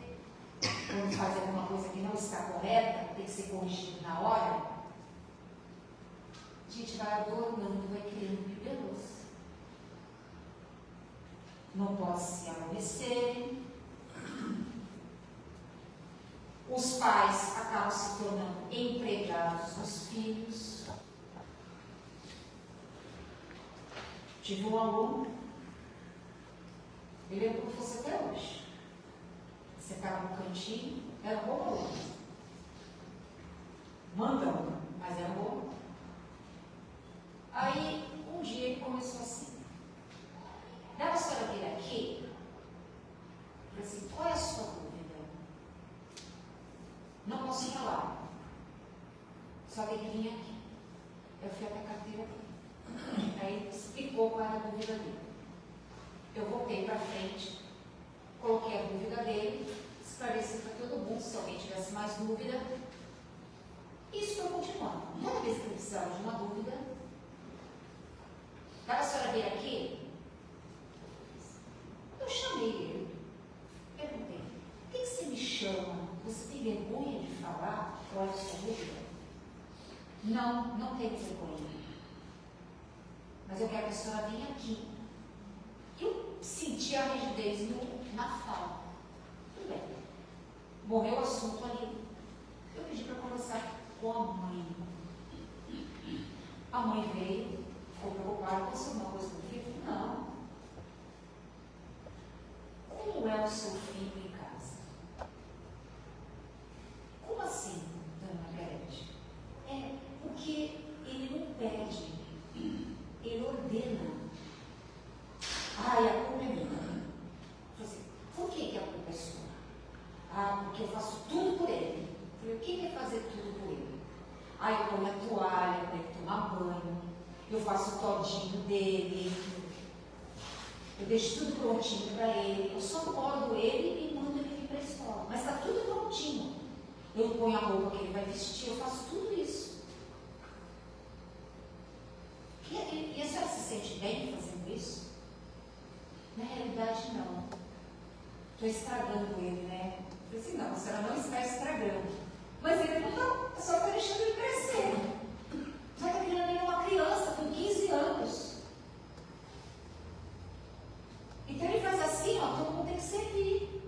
quando faz alguma coisa que não está correta, tem que ser corrigido na hora, a gente vai adornando, vai criando bibelôs. Não pode se aborrecerem. Os pais acabam se tornando empregados dos filhos. Tive um aluno, ele é como se fosse até hoje. Você estava no cantinho, era um bom aluno. Mandão, mas era um bom aluno. Aí, um dia ele começou assim. Dá para a senhora vir aqui? Eu falei assim, qual é a sua dúvida? Não posso falar. Só tem que vir aqui. Eu fui até a carteira dele. Aí ele explicou qual era a dúvida dele. Eu voltei para frente, coloquei a dúvida dele, esclareci para todo mundo, se alguém tivesse mais dúvida. Isso foi continuando. Toda vez que ele precisava de uma dúvida, dá para a senhora vir aqui? Eu chamei ele, perguntei, por que você me chama? Você tem vergonha de falar? Qual é a sua dúvida? Não, não tenho vergonha. Mas eu quero que a senhora venha aqui. Eu senti a rigidez na fala. Tudo bem. Morreu o assunto ali. Eu pedi para conversar com a mãe. A mãe veio, ficou preocupada com alguma coisa do filho. Não. Como é o seu filho em casa? Como assim, dona Margarete? É porque ele não pede, ele ordena. Ai, a culpa é minha. Assim, por que a culpa é sua? Ah, porque eu faço tudo por ele. Eu falei, o que é fazer tudo por ele? Ah, eu ponho a toalha para ele tomar banho, eu faço o todinho dele, eu deixo tudo prontinho para ele, eu só acordo ele e mando ele vir para a escola. Mas está tudo prontinho. Eu ponho a roupa que ele vai vestir, eu faço tudo isso. E a senhora se sente bem fazendo isso? Na realidade, não. Estou estragando ele, né? Eu falei assim, não, a senhora não está estragando. Mas ele não está, só está deixando ele crescer. Só está criando ele uma criança com 15 anos. Então ele faz assim, ó, todo mundo tem que servir.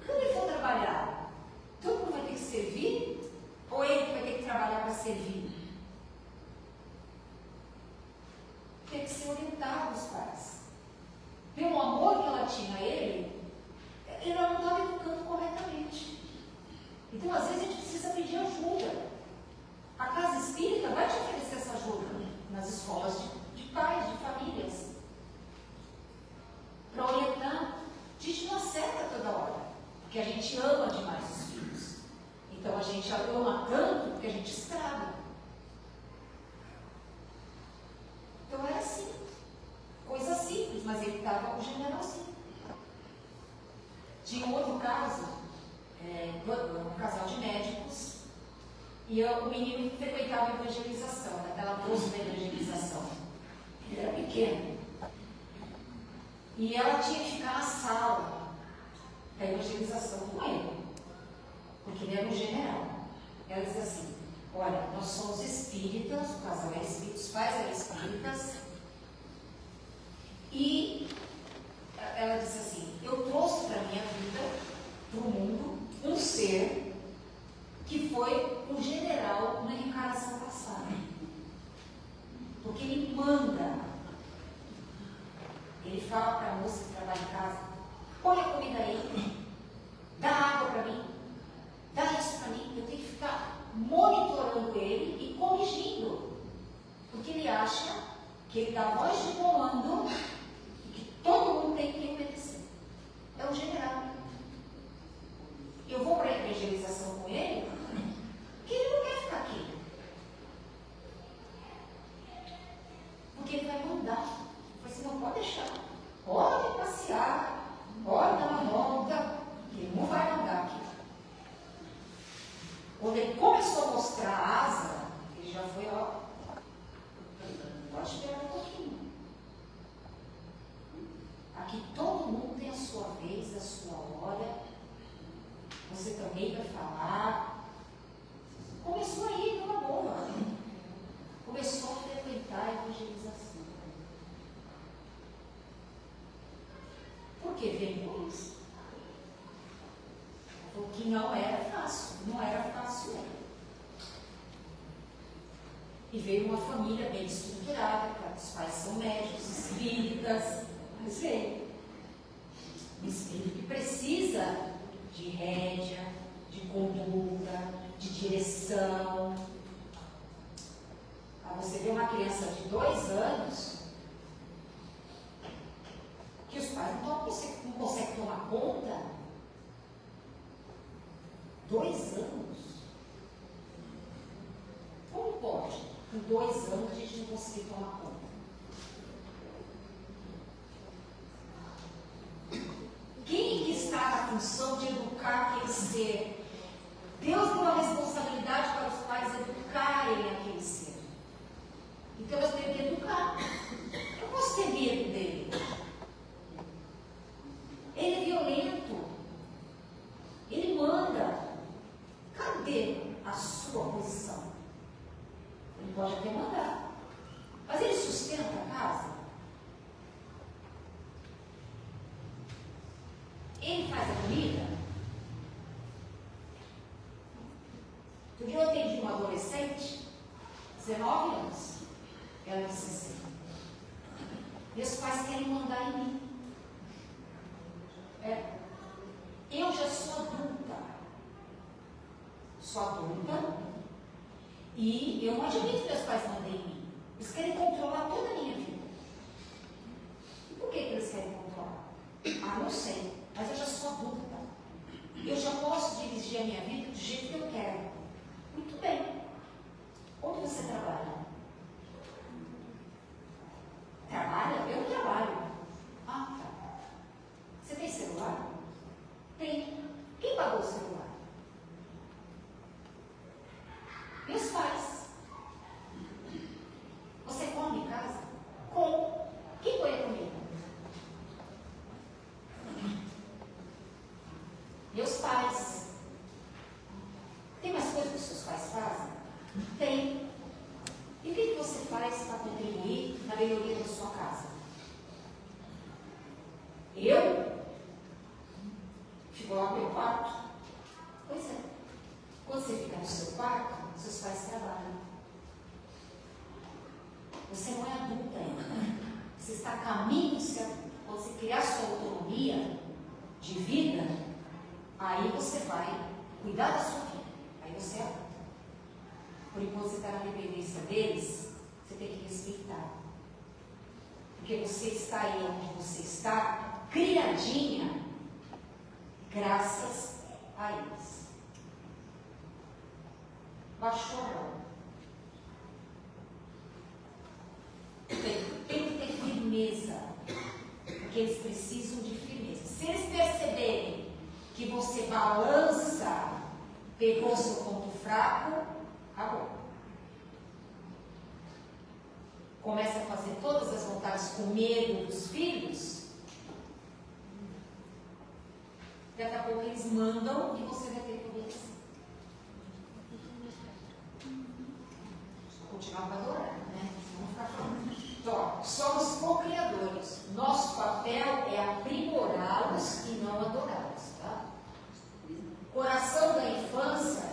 Quando ele for trabalhar, todo mundo vai ter que servir? Ou ele vai ter que trabalhar para servir? Tem que ser orientado os pais. Pelo amor que ela tinha a ele não estava educando corretamente. Então, às vezes, a gente precisa pedir ajuda. A casa espírita vai te oferecer essa ajuda nas escolas de pais, de famílias. Para orientar. A gente não acerta toda hora, porque a gente ama demais os filhos. Então, a gente ama tanto que a gente estraga. Então, era assim. Coisa simples, mas ele estava com o generalzinho. Tinha um outro caso, um casal de médicos, e o menino frequentava a evangelização, aquela bolsa da evangelização. Ele era pequeno. E ela tinha que ficar na sala da evangelização com ele, porque ele era um general. Ela dizia assim, olha, nós somos espíritas, o casal era espírita, os pais eram espíritas, e ela disse assim, eu trouxe para a minha vida, para o mundo, um ser que foi um general na reencarnação passada. Porque ele manda. Ele fala para a moça que trabalha em casa, põe a comida aí, dá água para mim, dá isso para mim. Eu tenho que ficar monitorando ele e corrigindo. Porque ele acha que ele dá voz de comando, que você também vai falar. Começou aí, numa boa. Começou a frequentar a evangelização. Por que veio isso? Porque não era fácil, não era fácil mesmo. E veio uma família bem estruturada, os pais são médicos, espíritas, mas veio. Um espírito que precisa de rédea, de conduta, de direção. Você vê uma criança de 2 anos que os pais não conseguem tomar conta. 2 anos? Como pode? Com 2 anos a gente não conseguir tomar conta. Quem que está na função de educar aquele ser? Deus deu uma responsabilidade para os pais educarem aquele ser. Então eu tenho que educar. Eu posso ter medo dele. Ele é violento. Ele manda. Cadê a sua posição? Ele pode até mandar. Mas ele sustenta a casa? Ele faz a comida? Outro dia eu atendi uma adolescente, 19 anos. Ela disse assim: meus pais querem mandar em mim. Eu já sou adulta. Sou adulta e eu não admito que meus pais mandem em mim. Eles querem controlar toda a minha vida. E por que eles querem controlar? Ah, não sei, mas eu já sou adulta. Eu já posso dirigir a minha vida do jeito que eu quero. Muito bem. Onde você trabalha? Trabalha? Eu não trabalho. Ah, tá. Você tem celular? Tem. Quem pagou o celular? Meus pais. Você come em casa? Como? Quem põe a comida? Meus pais. Tem mais coisas que os seus pais fazem? Tem. E o que você faz para contribuir na melhoria da sua casa? Eu fico lá no meu quarto. Pois é. Quando você fica no seu quarto, seus pais trabalham. Você não é adulta ainda. Você está a caminho de ser adulta. Quando você criar sua autonomia de vida, aí você vai cuidar da sua vida. Aí você é adulta. Por enquanto você está na dependência deles, você tem que respeitar. Porque você está aí onde você está, criadinha, graças a eles. Baixou a bola. Tem que ter firmeza, porque eles precisam de firmeza. Se eles perceberem que você balança, pegou o seu ponto fraco, acabou. Começa a fazer todas as vontades com medo dos filhos, daqui a pouco eles mandam e você vai ter que obedecer. Continuar adorando, né? Vamos ficar falando. Então, somos co-criadores. Nosso papel é aprimorá-los e não adorá-los, tá? Coração da infância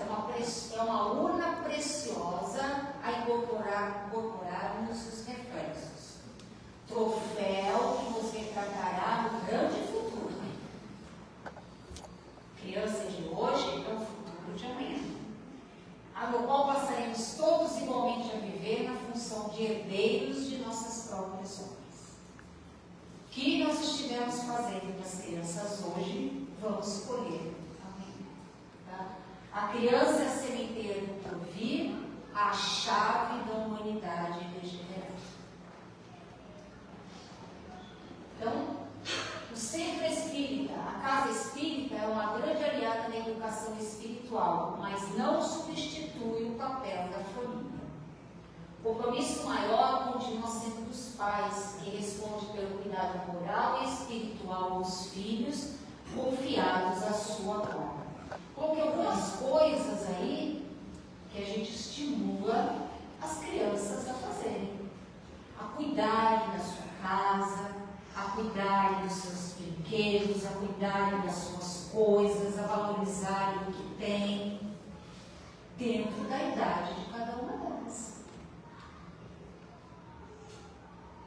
é uma urna preciosa a incorporarmos os reflexos. Troféu que nos retratará no grande futuro. Criança de hoje é o futuro de amanhã. No qual passaremos todos igualmente a viver na função de herdeiros de nossas próprias honras. O que nós estivermos fazendo para as crianças hoje, vamos colher. Tá? A criança é a sementeira do porvir, a chave da humanidade degenerada. Então, o centro espírita, a casa espírita é uma grande aliada na educação espiritual, mas não substitui o papel da família. O compromisso maior continua sendo dos pais, que respondem pelo cuidado moral e espiritual aos filhos, confiados à sua guarda. Coloquei algumas coisas aí que a gente estimula as crianças a fazerem. A cuidarem da sua casa, a cuidarem dos seus brinquedos, a cuidarem das suas coisas, a valorizarem o que tem, dentro da idade de cada uma delas.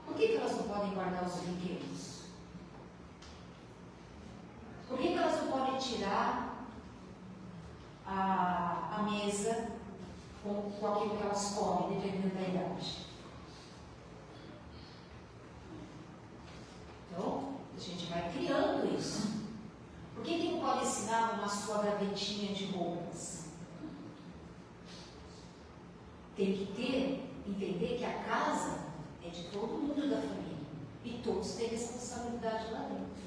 Por que elas não podem guardar os brinquedos? Por que elas não podem tirar a mesa com aquilo que elas comem, dependendo da idade? Então, a gente vai criando isso. Por que não pode ensinar uma sua gavetinha de roupas? Tem que entender que a casa é de todo mundo da família. E todos têm responsabilidade lá dentro.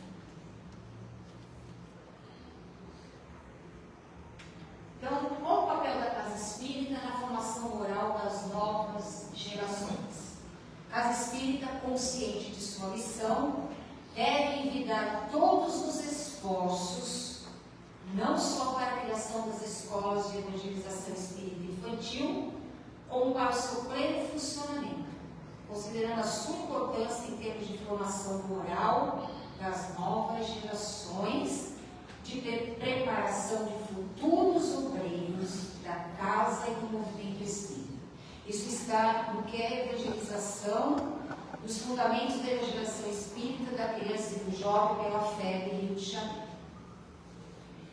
Então, qual o papel da casa espírita na formação moral das novas gerações? A casa espírita, consciente de sua missão, deve envidar todos os esforços, não só para a criação das escolas de evangelização espírita infantil, como para o seu pleno funcionamento, considerando a sua importância em termos de formação moral das novas gerações, de preparação de futuros obreiros da casa e do movimento espírita. Isso está no que é a evangelização, dos fundamentos da evangelização espírita da criança e do jovem pela fé de Rio de Janeiro.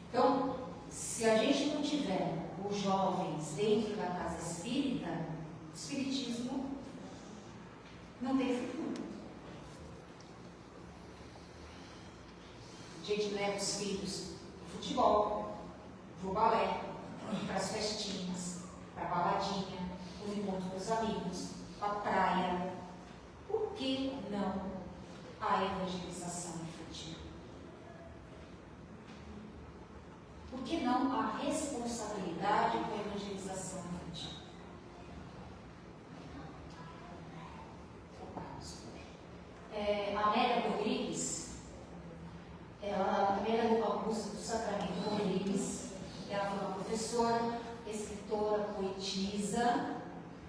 Então, se a gente não tiver os jovens dentro da casa espírita, o espiritismo não tem futuro. A gente leva os filhos para o futebol, para o balé, para as festinhas, para a baladinha, para o encontro com os amigos, para a praia. Por que não a evangelização infantil? Por que não a responsabilidade com a evangelização infantil? A Amélia Rodrigues, ela era do campus do Sacramento Rodrigues, ela foi uma professora, escritora, poetisa,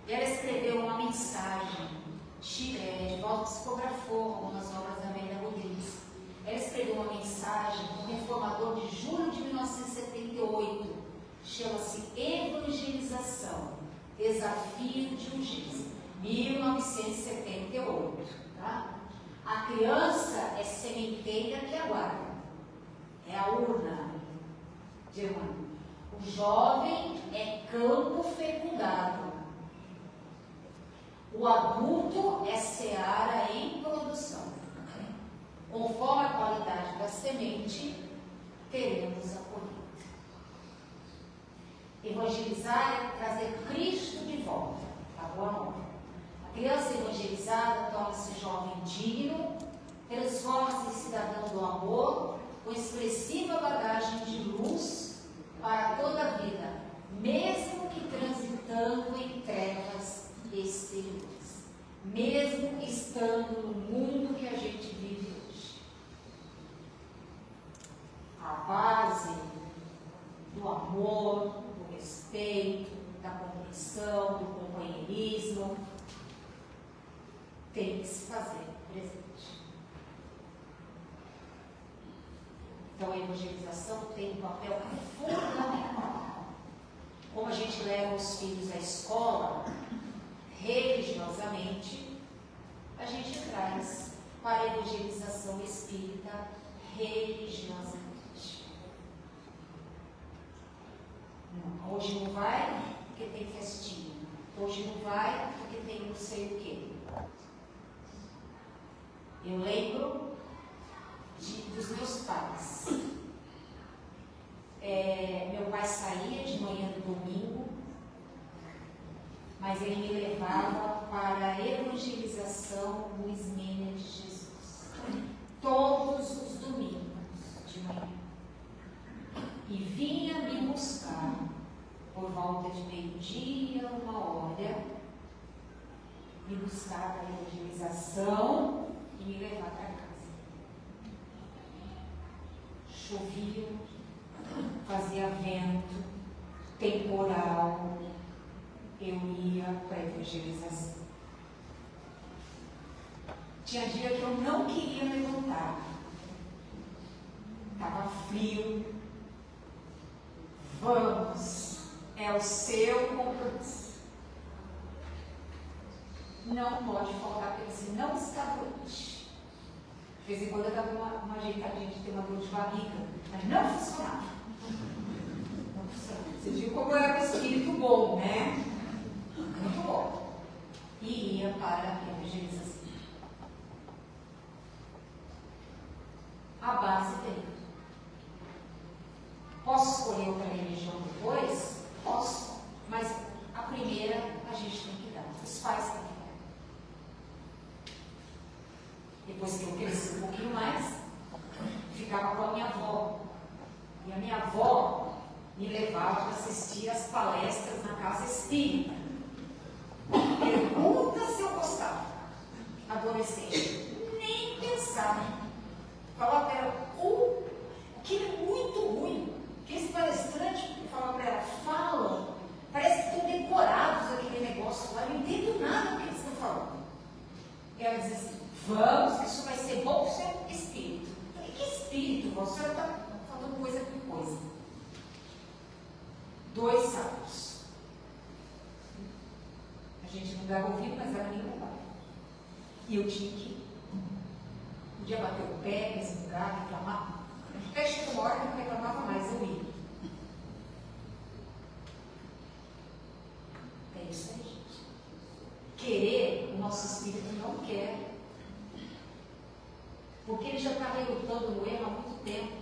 e ela escreveu uma mensagem, de volta psicografou algumas obras da Amélia Rodrigues. Ela escreveu uma mensagem no Reformador de julho de 1978, chama-se Evangelização, Desafio de Urgência, 1978. Tá? A criança é sementeira que aguarda, é a urna de Emmanuel. O jovem é campo fecundado. O adulto é seara em produção. Conforme a qualidade da semente, teremos a colheita. Evangelizar é trazer Cristo de volta, a boa nova. A criança evangelizada torna-se jovem digno, transforma-se em cidadão do amor, com expressiva bagagem de luz para toda a vida, mesmo que transitando em trevas exteriores, mesmo estando no mundo que a gente vive hoje. A base do amor, do respeito, da compreensão, do companheirismo tem que se fazer presente. Então a evangelização tem um papel fundamental. Como a gente leva os filhos à escola, religiosamente, a gente traz para a evangelização espírita religiosamente. Não, hoje não vai porque tem festinha. Hoje não vai porque tem não sei o quê. Eu lembro dos meus pais. Meu pai saía de manhã no domingo, mas ele me levava para a evangelização Luiz Mena de Jesus. Todos os domingos de manhã. E vinha me buscar por volta de meio-dia, 1h, me buscar para a evangelização e me levar para casa. Chovia, fazia vento, temporal, eu ia para a evangelização. Tinha dia que eu não queria levantar. Estava frio. Vamos, é o seu compromisso. Não pode faltar, porque você não está doente. De vez em quando eu dava uma ajeitadinha de ter uma dor de barriga, mas não funcionava. Não funcionava. Você viu como era um espírito bom, né? Muito bom. E ia para a evangelização. A base dele. Posso escolher outra religião depois? Posso. Mas a primeira a gente tem que dar. Os pais têm que dar. Depois que eu cresci um pouquinho mais, ficava com a minha avó. E a minha avó me levava para assistir as palestras na casa espírita. Pergunta se eu gostava. Adolescente. Nem pensar. Falava para ela, que é muito ruim. Que esse palestrante falava para ela, fala, parece que estão decorados aquele negócio lá, eu não entendo nada do que eles estão falando. E ela dizia assim, vamos, que isso vai ser bom para o seu espírito. Eu falei, que espírito? Você está falando coisa com coisa. 2 sábados. A gente não dava ouvido, mas era nenhum lugar. E eu tinha que ir. Podia bater o pé, resmungar, reclamar. Até chegou uma hora que eu não reclamava mais, eu ia. É isso aí, gente. Querer, o nosso espírito não quer. Porque ele já está relutando no erro há muito tempo.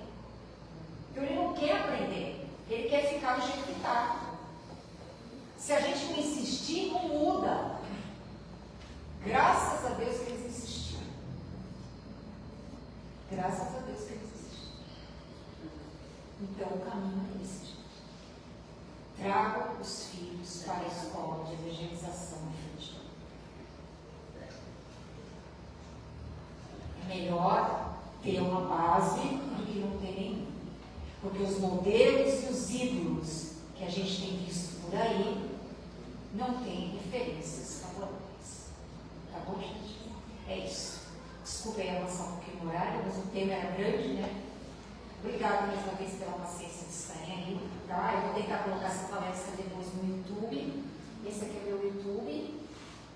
Então ele não quer aprender. Ele quer ficar do jeito que está. Se a gente não insistir, não muda. Graças a Deus que eles insistiram. Graças a Deus que eles insistiram. Então o caminho é esse, gente. Traga os filhos para a escola de evangelização infantil. É melhor ter uma base do que não ter nenhum. Porque os modelos e os ídolos que a gente tem visto por aí não têm referências favoráveis. Tá bom, gente? É isso. Desculpa aí avançar um pouquinho no horário, mas o tema era grande, né? Obrigada mais uma vez pela paciência de estarem aí, tá? Eu vou tentar colocar essa palestra depois no YouTube. Esse aqui é o meu YouTube.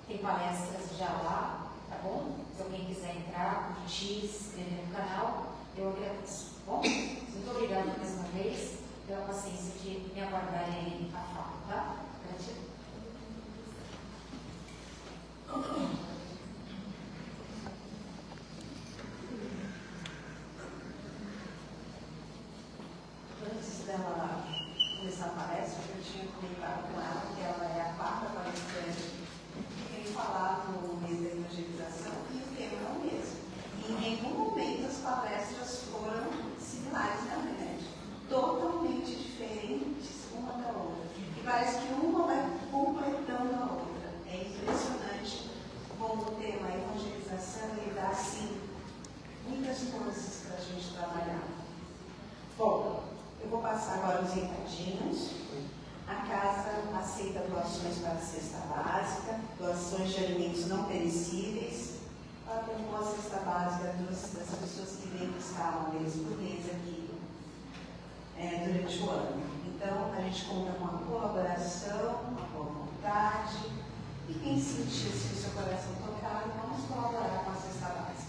Tem palestras já lá, tá bom? Se alguém quiser entrar, curtir, se inscrever no canal, eu agradeço, tá bom? Muito obrigada mais uma vez pela paciência de me aguardarem aí a fala, tá? Gratidão. Antes dela começar a palestra, eu tinha comentado com ela que ela é a 4ª palestrante que tem falado no mês da evangelização e o tema é o mesmo. E em nenhum momento as palestras foram similares, não, né? Totalmente diferentes uma da outra. E parece que uma vai completando a outra. É impressionante como o tema evangelização ele dá assim muitas coisas para a gente trabalhar. Bom, eu vou passar agora os recadinhos. A casa aceita doações para a cesta básica, doações de alimentos não perecíveis, para compor a cesta básica das pessoas que vêm buscar uma vez por mês aqui durante o ano. Então, a gente conta com a colaboração, a boa vontade, e quem sentir se o seu coração tocar, vamos colaborar com a cesta básica.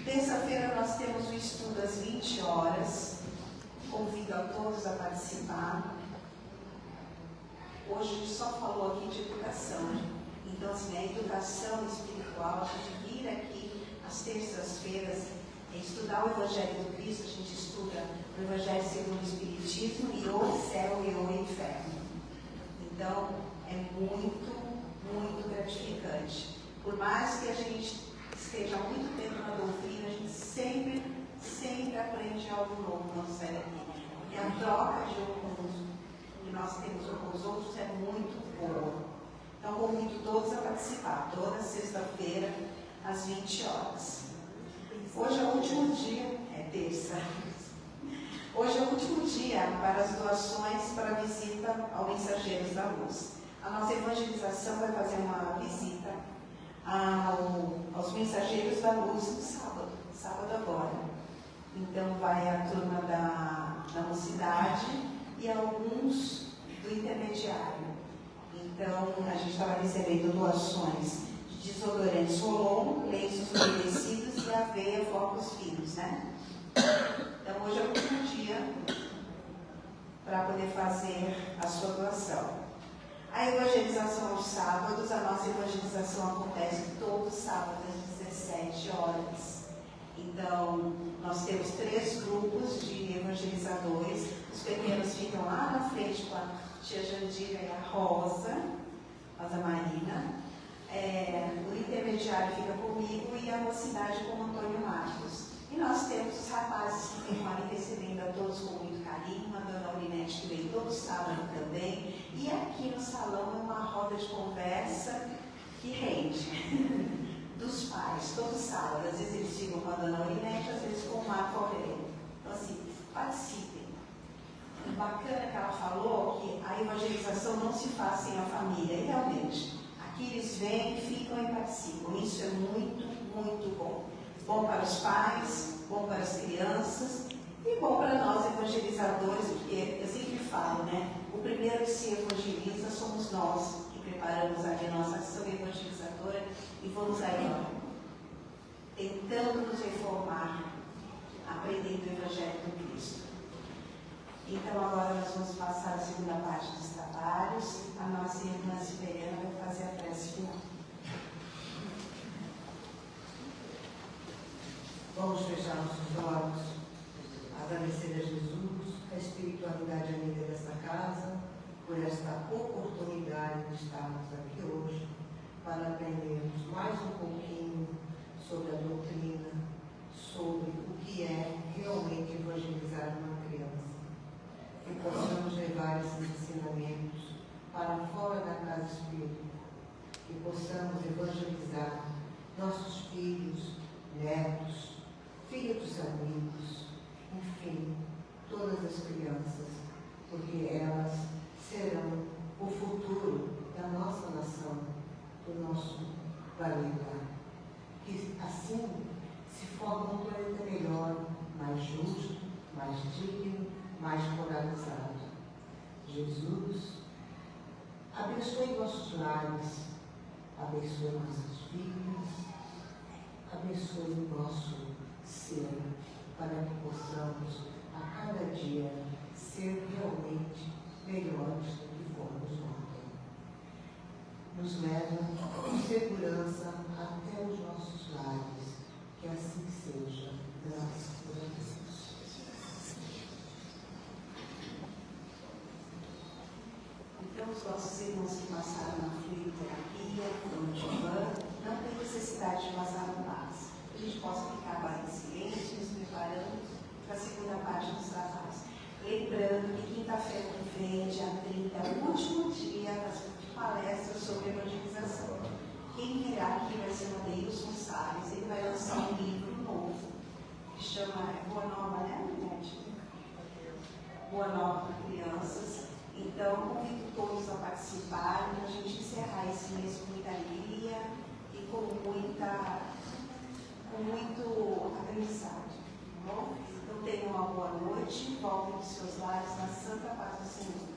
Terça-feira nós temos o estudo às 20 horas. Convido a todos a participar. Hoje a gente só falou aqui de educação. Então, assim, a educação espiritual, a gente vir aqui às terças-feiras e estudar o Evangelho do Cristo, a gente estuda o Evangelho segundo o Espiritismo e o céu e o inferno. Então, é muito, muito gratificante. Por mais que a gente esteja há muito tempo na doutrina, a gente sempre aprende algo novo no nosso cérebro. E a troca de um que nós temos um com os outros é muito boa. Então, convido todos a participar, toda sexta-feira, às 20 horas. Hoje é o último dia, é terça. Hoje é o último dia para as doações para a visita ao Mensageiros da Luz. A nossa evangelização vai fazer uma visita aos Mensageiros da Luz no sábado agora. Então vai a turma da mocidade e alguns do intermediário. Então a gente estava recebendo doações de desodorantes Rolon, lenços umedecidos e aveia flocos finos, né? Então hoje é o último dia para poder fazer a sua doação. A evangelização aos sábados, a nossa evangelização acontece todo sábado às 17 horas. Então, nós temos 3 grupos de evangelizadores. Os pequenos ficam lá na frente com a tia Jandira e a Rosa Marina. O intermediário fica comigo e a mocidade com o Antônio Marcos. E nós temos os rapazes que ficam ali recebendo a todos com muito carinho, a dona Aurinete que vem todo sábado também. E aqui no salão é uma roda de conversa que rende. Dos pais, todo sábado. Às vezes eles ficam com a dona Aurinete, às vezes com o Marco Aurélio. Então assim, participem. O bacana que ela falou que a evangelização não se faz sem a família. E realmente, aqui eles vêm, ficam e participam. Isso é muito, muito bom. Bom para os pais, bom para as crianças e bom para nós evangelizadores, porque eu sempre falo, né? O primeiro que se evangeliza somos nós, que preparamos ali a nossa ação evangelizadora e vamos aí, tentando nos reformar, aprendendo o Evangelho do Cristo. Então agora nós vamos passar a segunda parte dos trabalhos. A nossa irmã Siberiana vai fazer a prece final. Vamos fechar nossos olhos, agradecer a Jesus, a espiritualidade amiga desta casa, por esta oportunidade de estarmos aqui hoje, para aprendermos mais um pouquinho sobre a doutrina, sobre o que é realmente evangelizar uma criança. Que possamos levar esses ensinamentos para fora da casa espírita, que possamos evangelizar nossos filhos, netos, filhos dos amigos, enfim, todas as crianças, porque elas serão o futuro da nossa nação, do nosso planeta. Que assim se forma um planeta melhor, mais justo, mais digno, mais polarizado. Jesus, abençoe nossos lares, abençoe nossos filhos, abençoe o nosso ser, para que possamos a cada dia ser realmente melhores do que fomos ontem. Nos leva com segurança até os nossos lares, que assim seja, graças a Deus. Então, os nossos irmãos que passaram na fluidoterapia, no divã, não tem necessidade de passar no passo. A gente possa ficar agora em silêncio, nos preparando para a segunda parte dos trabalhos. Lembrando que quinta-feira que vem, dia 30, é o último dia das palestras sobre evangelização. Quem virá aqui vai ser o Adeilson Salles. Ele vai lançar um livro novo, que chama Boa Nova, né, gente? Boa Nova para Crianças. Então, convido todos a participarem, para a gente encerrar esse mês com muita alegria e com muito aprendizado. Tá bom? Então, tenham uma boa noite, voltem aos seus lares na santa paz do Senhor.